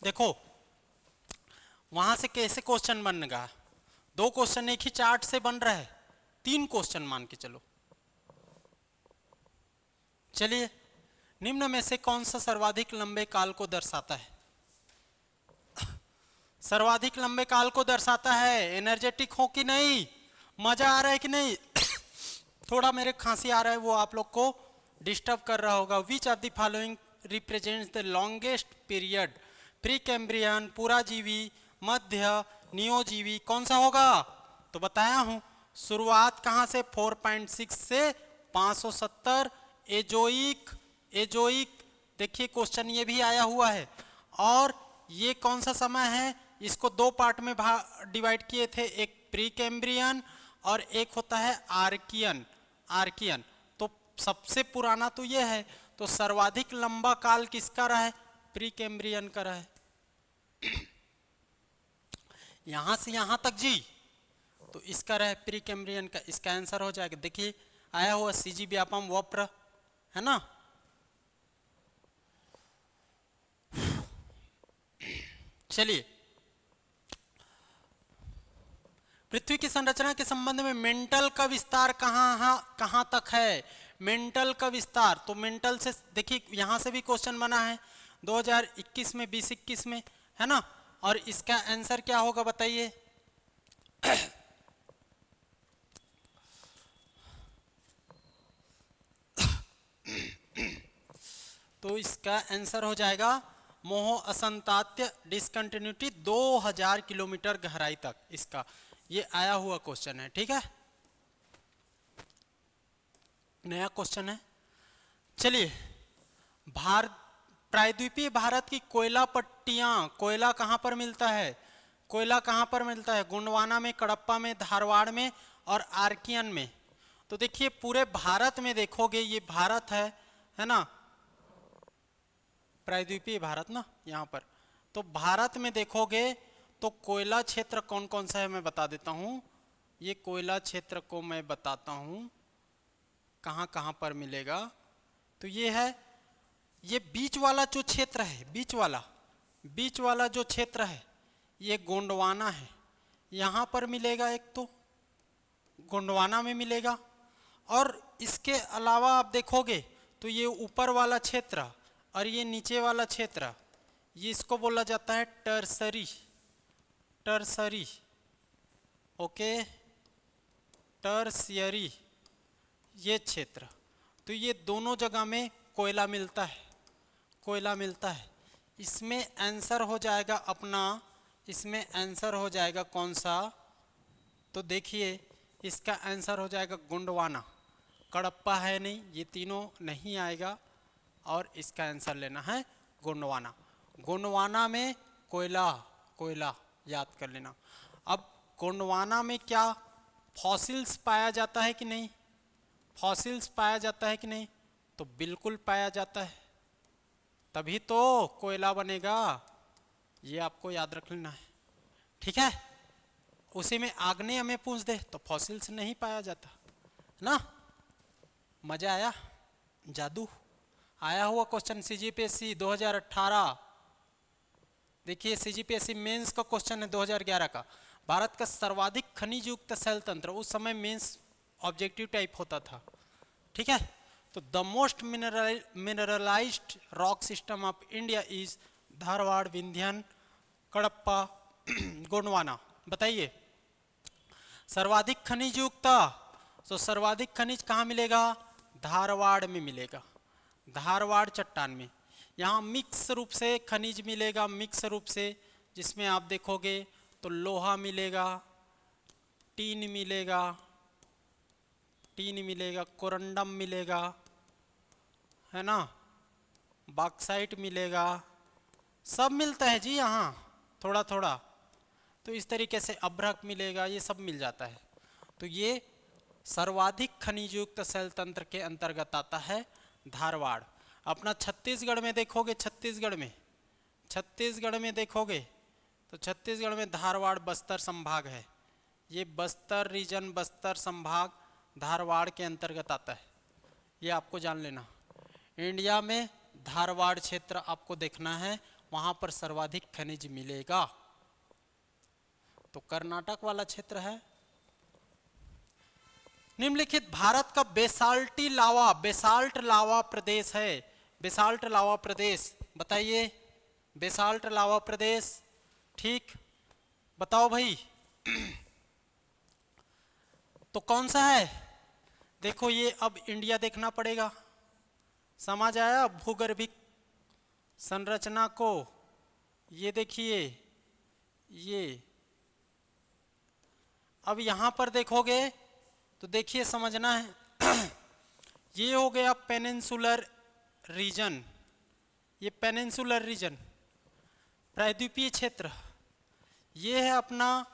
देखो वहां से कैसे क्वेश्चन बनेगा, 2 क्वेश्चन एक ही चार्ट से बन रहा है, 3 क्वेश्चन मान के चलो। चलिए, निम्न में से कौन सा सर्वाधिक लंबे काल को दर्शाता है। सर्वाधिक लंबे काल को दर्शाता है। एनर्जेटिक हो कि नहीं, मजा आ रहा है कि नहीं। थोड़ा मेरे खांसी आ रहा है, वो आप लोग को डिस्टर्ब कर रहा होगा। Which of the following represents the longest period, Precambrian, पुराजीवी, मध्य, नियोजीवी, कौन सा होगा? तो बताया हूं, शुरुआत कहां से? 4.6 से 570। एजोइक, एजोइक देखिए क्वेश्चन ये भी आया हुआ है। और ये कौन सा समय है? इसको दो पार्ट में डिवाइड किए थे, एक प्री कैम्ब्रियन और एक होता है आर्कियन। आर्कियन तो सबसे पुराना तो ये है, तो सर्वाधिक लंबा काल किसका रहा है? प्री कैम्ब्रियन का रहा है। यहां से यहां तक जी, तो इसका रहा है प्री कैम्ब्रियन का। इसका आंसर हो जाएगा, देखिए आया हुआ सीजी व्यापम वप्र, है ना। चलिए, पृथ्वी की संरचना के संबंध में मेंटल का विस्तार कहां तक है? मेंटल का विस्तार, तो मेंटल से देखिए यहां से भी क्वेश्चन बना है 2021 में, 2021 में, है ना। और इसका आंसर क्या होगा बताइए? तो इसका आंसर हो जाएगा मोह असंतात्य डिसकंटिन्यूटी 2000 किलोमीटर गहराई तक। इसका ये आया हुआ क्वेश्चन है, ठीक है, नया क्वेश्चन है। चलिए, प्रायद्वीपीय भारत की कोयला पट्टियां, कोयला कहां पर मिलता है? कोयला कहां पर मिलता है? गोंडवाना में, कडप्पा में, धारवाड़ में और आर्कियन में। तो देखिए पूरे भारत में देखोगे, ये भारत है ना, प्रायद्वीपीय भारत ना यहाँ पर। तो भारत में देखोगे तो कोयला क्षेत्र कौन कौन सा है मैं बता देता हूँ। ये कोयला क्षेत्र को मैं बताता हूँ कहाँ कहाँ पर मिलेगा। तो ये है, ये बीच वाला जो क्षेत्र है, बीच वाला जो क्षेत्र है, ये गोंडवाना है, यहाँ पर मिलेगा। एक तो गोंडवाना में मिलेगा, और इसके अलावा आप देखोगे तो ये ऊपर वाला क्षेत्र और ये नीचे वाला क्षेत्र, ये इसको बोला जाता है टर्सरी, टर्सरी, ओके, टर्सियरी ये क्षेत्र। तो ये दोनों जगह में कोयला मिलता है, कोयला मिलता है। इसमें आंसर हो जाएगा अपना, इसमें आंसर हो जाएगा कौन सा? तो देखिए इसका आंसर हो जाएगा गोंडवाना। कडप्पा है नहीं, ये तीनों नहीं आएगा, और इसका आंसर लेना है गोंडवाना। गोंडवाना में कोयला, कोयला याद कर लेना। अब गोंडवाना में क्या फॉसिल्स पाया जाता है कि नहीं? फॉसिल्स पाया जाता है कि नहीं? तो बिल्कुल पाया जाता है, तभी तो कोयला बनेगा, ये आपको याद रख लेना है, ठीक है। उसी में आग्नेय में पूछ दे तो फॉसिल्स नहीं पाया जाता ना। मजा आया, जादू आया हुआ क्वेश्चन सीजीपीएससी 2018। देखिए सीजीपीएससी मेंस का क्वेश्चन है 2011 का। भारत का सर्वाधिक खनिज युक्त सेल तंत्र, उस समय मेंस ऑब्जेक्टिव टाइप होता था, ठीक है। तो the most mineralized rock system of India is Dharwar, Vindhyan, Cuddapah, Gondwana. बताइए सर्वाधिक खनिज युक्त, तो सर्वाधिक खनिज कहाँ मिलेगा? धारवाड़ में मिलेगा, धारवाड़ चट्टान में। यहाँ मिक्स रूप से खनिज मिलेगा, मिक्स रूप से, जिसमें आप देखोगे तो लोहा मिलेगा, टीन मिलेगा, टीन मिलेगा, कोरंडम मिलेगा, है ना, बॉक्साइट मिलेगा, सब मिलता है जी यहाँ थोड़ा थोड़ा। तो इस तरीके से अभ्रक मिलेगा, ये सब मिल जाता है। तो ये सर्वाधिक खनिज युक्त सेल तंत्र के अंतर्गत आता है धारवाड़। अपना छत्तीसगढ़ में देखोगे, छत्तीसगढ़ में देखोगे तो छत्तीसगढ़ में धारवाड़ बस्तर संभाग है। ये बस्तर रीजन, बस्तर संभाग धारवाड़ के अंतर्गत आता है, ये आपको जान लेना। इंडिया में धारवाड़ क्षेत्र आपको देखना है, वहां पर सर्वाधिक खनिज मिलेगा। तो कर्नाटक वाला क्षेत्र है। निम्नलिखित भारत का बेसाल्टी लावा, बेसाल्ट लावा प्रदेश है, बेसाल्ट लावा प्रदेश, बताइए बेसाल्ट लावा प्रदेश, ठीक, बताओ भाई। तो कौन सा है? देखो ये अब इंडिया देखना पड़ेगा, समझ आया भूगर्भिक संरचना को? ये देखिए, ये अब यहां पर देखोगे तो देखिए समझना है। ये हो गया पेनिनसुलर रीजन, ये पेनिनसुलर रीजन प्रायद्वीपीय क्षेत्र। ये है अपना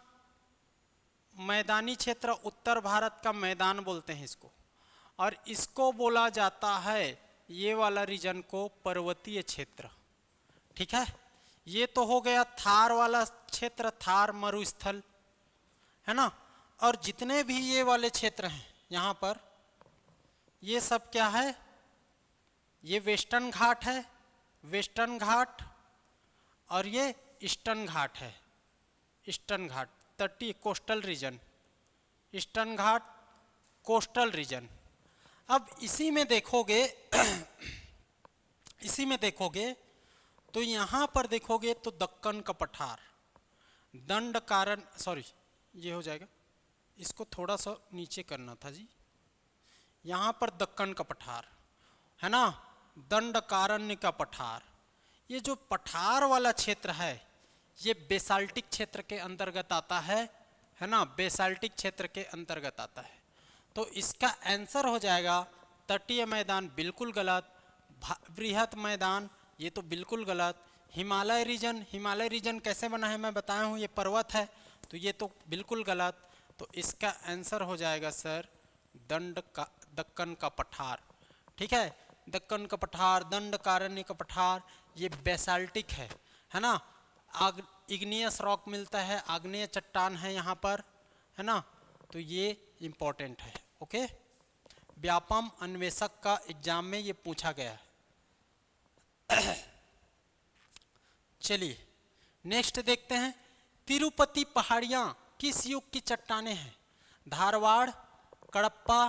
मैदानी क्षेत्र, उत्तर भारत का मैदान बोलते हैं इसको। और इसको बोला जाता है, ये वाला रीजन को, पर्वतीय क्षेत्र। ठीक है, ये तो हो गया थार वाला क्षेत्र, थार मरुस्थल, है ना। और जितने भी ये वाले क्षेत्र हैं यहाँ पर, ये सब क्या है, ये वेस्टर्न घाट है, वेस्टर्न घाट, और ये ईस्टर्न घाट है, ईस्टर्न घाट, तटीय कोस्टल रीजन, ईस्टर्न घाट कोस्टल रीजन। अब इसी में देखोगे इसी में देखोगे तो यहाँ पर देखोगे तो दक्कन का पठार, दंड कारण, सॉरी ये हो जाएगा, इसको थोड़ा सा नीचे करना था जी। यहाँ पर दक्कन का पठार है ना, दंडकारण्य का पठार। ये जो पठार वाला क्षेत्र है ये बेसाल्टिक क्षेत्र के अंतर्गत आता है ना, बेसाल्टिक क्षेत्र के अंतर्गत आता है। तो इसका आंसर हो जाएगा तटीय मैदान, बिल्कुल गलत। बृहत मैदान, ये तो बिल्कुल गलत। हिमालय रीजन, हिमालय रीजन कैसे बना है मैं बताया हूँ, ये पर्वत है, तो ये तो बिल्कुल गलत। तो इसका आंसर हो जाएगा सर दक्कन का पठार। ठीक है, दक्कन का पठार, दंडकारण्य का पठार, ये बेसाल्टिक है ना। इग्नियस रॉक मिलता है, आग्नेय चट्टान है यहाँ पर, है ना। तो ये इंपॉर्टेंट है। ओके, व्यापम अन्वेषक का एग्जाम में ये पूछा गया है। चलिए नेक्स्ट देखते हैं, तिरुपति पहाड़ियाँ किस युग की चट्टानें हैं? धारवाड़, कडप्पा,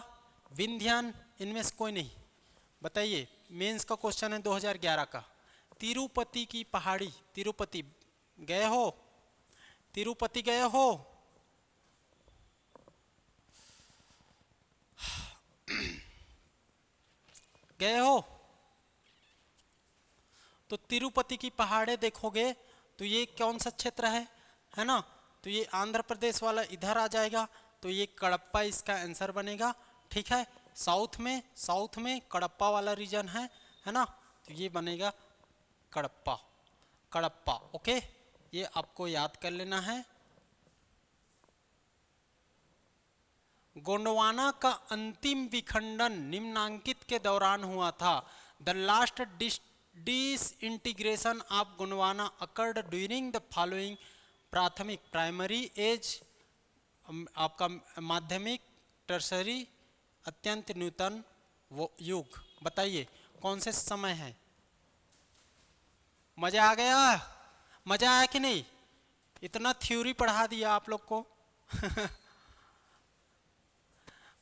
विंध्यन, इनमें से कोई नहीं। बताइए, मेंस का क्वेश्चन है 2011 का। तिरुपति की पहाड़ी, तिरुपति गए हो? तिरुपति गए हो? गए हो? तो तिरुपति की पहाड़े देखोगे तो ये कौन सा क्षेत्र है ना। तो ये आंध्र प्रदेश वाला इधर आ जाएगा, तो ये कडप्पा इसका आंसर बनेगा। ठीक है, साउथ में कडप्पा वाला रीजन है ना, तो ये बनेगा कडप्पा, कडप्पा। ओके, ये आपको याद कर लेना है। गोंडवाना का अंतिम विखंडन निम्नांकित के दौरान हुआ था। The last disintegration of Gondwana occurred during the following प्राथमिक, प्राइमरी एज, आपका माध्यमिक, टर्सरी, अत्यंत न्यूनतम युग। बताइए कौन से समय है? मजा आ गया? मजा आया कि नहीं? इतना थ्योरी पढ़ा दिया आप लोग को।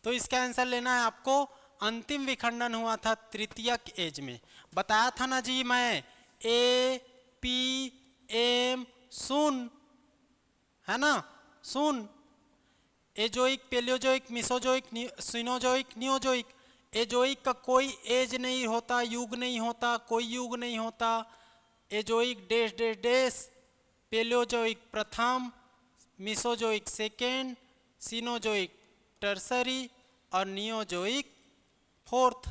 तो इसका आंसर लेना है आपको। अंतिम विखंडन हुआ था तृतीयक एज में। बताया था ना जी मैं, ए पी एम सुन, है ना, सुन। Azoic, Paleozoic, Mesozoic, Cenozoic, Neozoic. Azoic का कोई एज नहीं होता, युग नहीं होता, कोई युग नहीं होता। Azoic dash dash dash, Paleozoic प्रथम, मिसोजोइक सेकेंड, सिनोजोइक टर्सरी और नियोजोइक फोर्थ।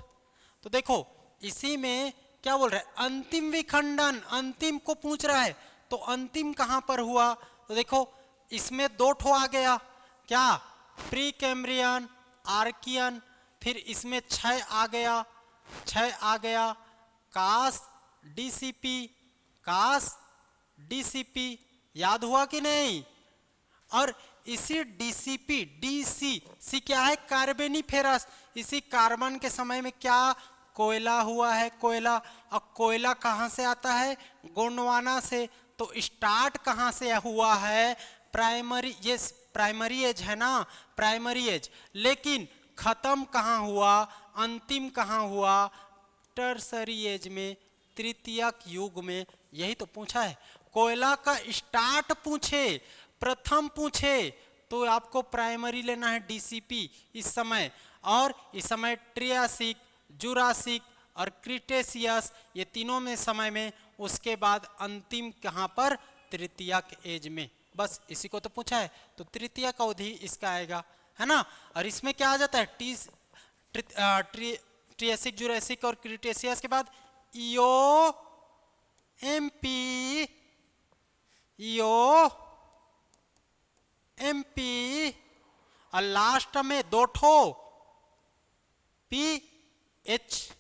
तो देखो इसी में क्या बोल रहा है, अंतिम विखंडन, अंतिम को पूछ रहा है। तो अंतिम कहां पर हुआ? तो देखो इसमें दो ठो आ गया, क्या, प्री कैम्ब्रियन, आर्कियन। फिर इसमें 6 आ गया, कास डीसीपी, कास डीसीपी। याद हुआ कि नहीं? और इसी डीसीपी, सी क्या है, कार्बेनिफेरस। इसी कार्बन के समय में क्या कोयला हुआ है, कोयला। और कोयला कहाँ से आता है? गोंडवाना से। तो स्टार्ट कहाँ से हुआ है? प्राइमरी, ये प्राइमरी एज है ना, प्राइमरी एज। लेकिन खत्म कहाँ हुआ, अंतिम कहाँ हुआ? टर्सरी एज में, तृतीयक युग में। यही तो पूछा है। कोयला का स्टार्ट पूछे, प्रथम पूछे, तो आपको प्राइमरी लेना है डीसीपी इस समय। और इस समय ट्रियासिक, जुरासिक और क्रिटेशियस, ये तीनों में समय में, उसके बाद अंतिम कहाँ पर, तृतीयक एज में। बस इसी को तो पूछा है, तो तृतीयक अवधि इसका आएगा, है ना। और इसमें क्या आ जाता है, ट्रियासिक, जुरासिक और क्रिटेशियस के बाद ईओ एमपी, और लास्ट में 2 ठो पीएच,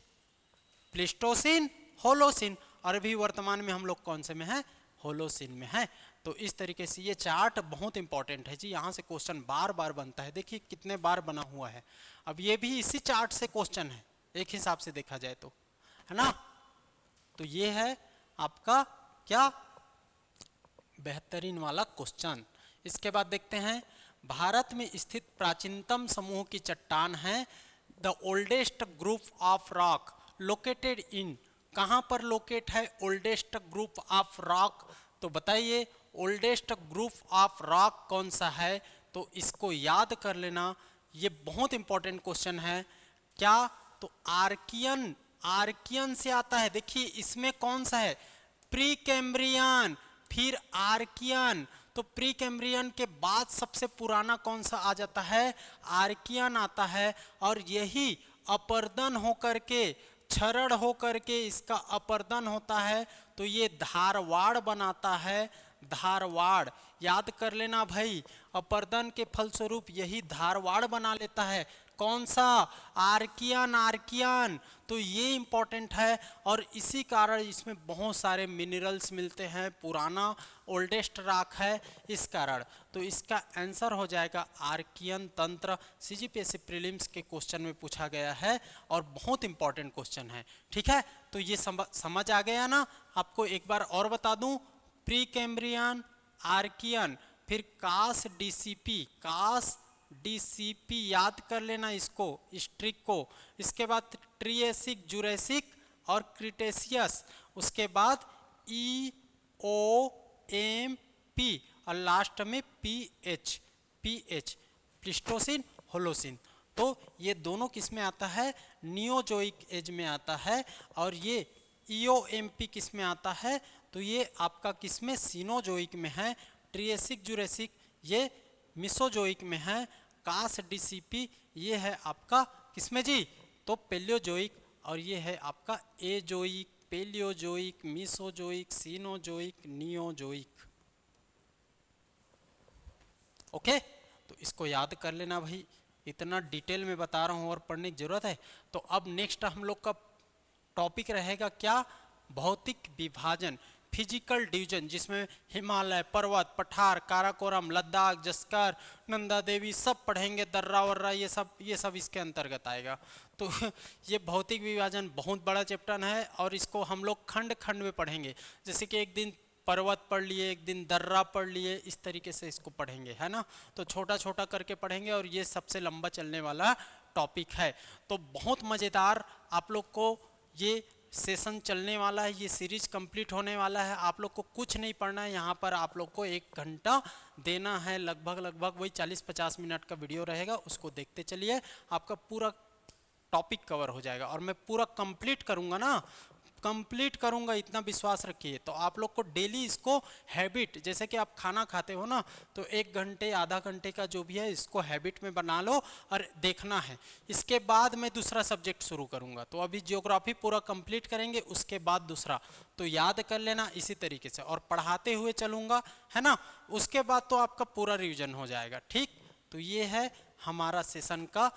प्लेस्टोसिन, होलोसिन। और अभी वर्तमान में हम लोग कौन से में हैं, होलोसिन में हैं। तो इस तरीके से ये चार्ट बहुत इंपॉर्टेंट है जी, यहाँ से क्वेश्चन बार बार बनता है। देखिए कितने बार बना हुआ है। अब ये भी इसी चार्ट से क्वेश्चन है, एक हिसाब से देखा जाए तो, है ना। तो ये है आपका क्या, बेहतरीन वाला क्वेश्चन। इसके बाद देखते हैं, भारत में स्थित प्राचीनतम समूह की चट्टान है the oldest group of rock located in, कहां पर लोकेट है ओल्डेस्ट ग्रुप ऑफ रॉक, तो बताइए ओल्डेस्ट ग्रुप ऑफ रॉक कौन सा है। तो इसको याद कर लेना, ये बहुत इंपॉर्टेंट क्वेश्चन है। क्या, तो आर्कियन, आर्कियन से आता है। देखिए इसमें कौन सा है, प्री कैम्ब्रियन, फिर आर्कियन। तो प्री कैम्ब्रियन के बाद सबसे पुराना कौन सा आ जाता है, आर्कियन आता है। और यही अपर्दन होकर के, क्षरण होकर के इसका अपर्दन होता है, तो ये धारवाड़ बनाता है, धारवाड़। याद कर लेना भाई, अपर्दन के फलस्वरूप यही धारवाड़ बना लेता है। कौन सा, आर्कियन, आर्कियन। तो ये इंपॉर्टेंट है, और इसी कारण इसमें बहुत सारे मिनरल्स मिलते हैं, पुराना ओल्डेस्ट रॉक है इस कारण। तो इसका आंसर हो जाएगा आर्कियन तंत्र। सीजीपीएससी प्रीलिम्स के क्वेश्चन में पूछा गया है और बहुत इंपॉर्टेंट क्वेश्चन है, ठीक है। तो ये समझ आ गया ना। आपको एक बार और बता दूं, प्री कैम्ब्रियन, आर्कियन, फिर कास डीसीपी, कास डीसीपी याद कर लेना इसको, इस ट्रिक को। इसके बाद ट्रियासिक, जुरासिक और क्रिटेशियस, उसके बाद ईओएमपी और लास्ट में पीएच, प्लेस्टोसिन, होलोसिन। तो ये दोनों किस में आता है, नियोजोइक एज में आता है। और ये ईओएमपी किस में आता है, तो ये आपका किस में, सीनोजोइक में है। ट्रियासिक, जुरासिक ये मिसोजोइक में है। कास डीसीपी ये है आपका किसमें जी, तो पेलियोजोइक। और ये है आपका Azoic, Paleozoic, Mesozoic, Cenozoic, Neozoic. Okay, तो इसको याद कर लेना भाई, इतना डिटेल में बता रहा हूँ और पढ़ने की जरूरत है। तो अब नेक्स्ट हम लोग का टॉपिक रहेगा क्या, भौतिक विभाजन, फिजिकल डिवीजन, जिसमें हिमालय, पर्वत, पठार, काराकोरम, लद्दाख, जस्कर, नंदा देवी सब पढ़ेंगे, दर्रा वर्रा ये सब इसके अंतर्गत आएगा। तो ये भौतिक विभाजन बहुत बड़ा चैप्टर है और इसको हम लोग खंड खंड में पढ़ेंगे। जैसे कि एक दिन पर्वत पढ़ लिए, एक दिन दर्रा पढ़ लिए, इस तरीके से इसको पढ़ेंगे, है ना। तो छोटा छोटा करके पढ़ेंगे और ये सबसे लंबा चलने वाला टॉपिक है। तो बहुत मज़ेदार आप लोग को ये सेशन चलने वाला है, ये सीरीज कंप्लीट होने वाला है। आप लोग को कुछ नहीं पढ़ना है, यहाँ पर आप लोग को 1 घंटा देना है, लगभग वही 40-50 मिनट का वीडियो रहेगा, उसको देखते चलिए, आपका पूरा टॉपिक कवर हो जाएगा। और मैं पूरा कंप्लीट करूँगा ना, कंप्लीट करूंगा, इतना विश्वास रखिए। तो आप लोग को डेली इसको हैबिट, जैसे कि आप खाना खाते हो ना, तो 1 घंटे आधा घंटे का जो भी है इसको हैबिट में बना लो और देखना है। इसके बाद मैं दूसरा सब्जेक्ट शुरू करूंगा। तो अभी ज्योग्राफी पूरा कंप्लीट करेंगे, उसके बाद दूसरा, तो याद कर लेना इसी तरीके से, और पढ़ाते हुए चलूंगा, है ना। उसके बाद तो आपका पूरा रिविजन हो जाएगा, ठीक। तो ये है हमारा सेशन का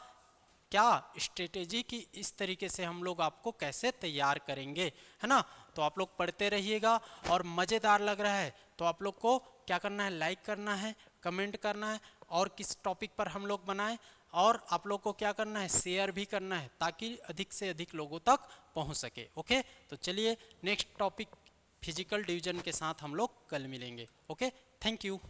क्या स्ट्रेटेजी की, इस तरीके से हम लोग आपको कैसे तैयार करेंगे, है ना। तो आप लोग पढ़ते रहिएगा, और मज़ेदार लग रहा है तो आप लोग को क्या करना है, लाइक करना है, कमेंट करना है, और किस टॉपिक पर हम लोग बनाएं, और आप लोग को क्या करना है, शेयर भी करना है, ताकि अधिक से अधिक लोगों तक पहुंच सके। ओके, तो चलिए नेक्स्ट टॉपिक फिजिकल डिवीजन के साथ हम लोग कल मिलेंगे। Okay, thank you.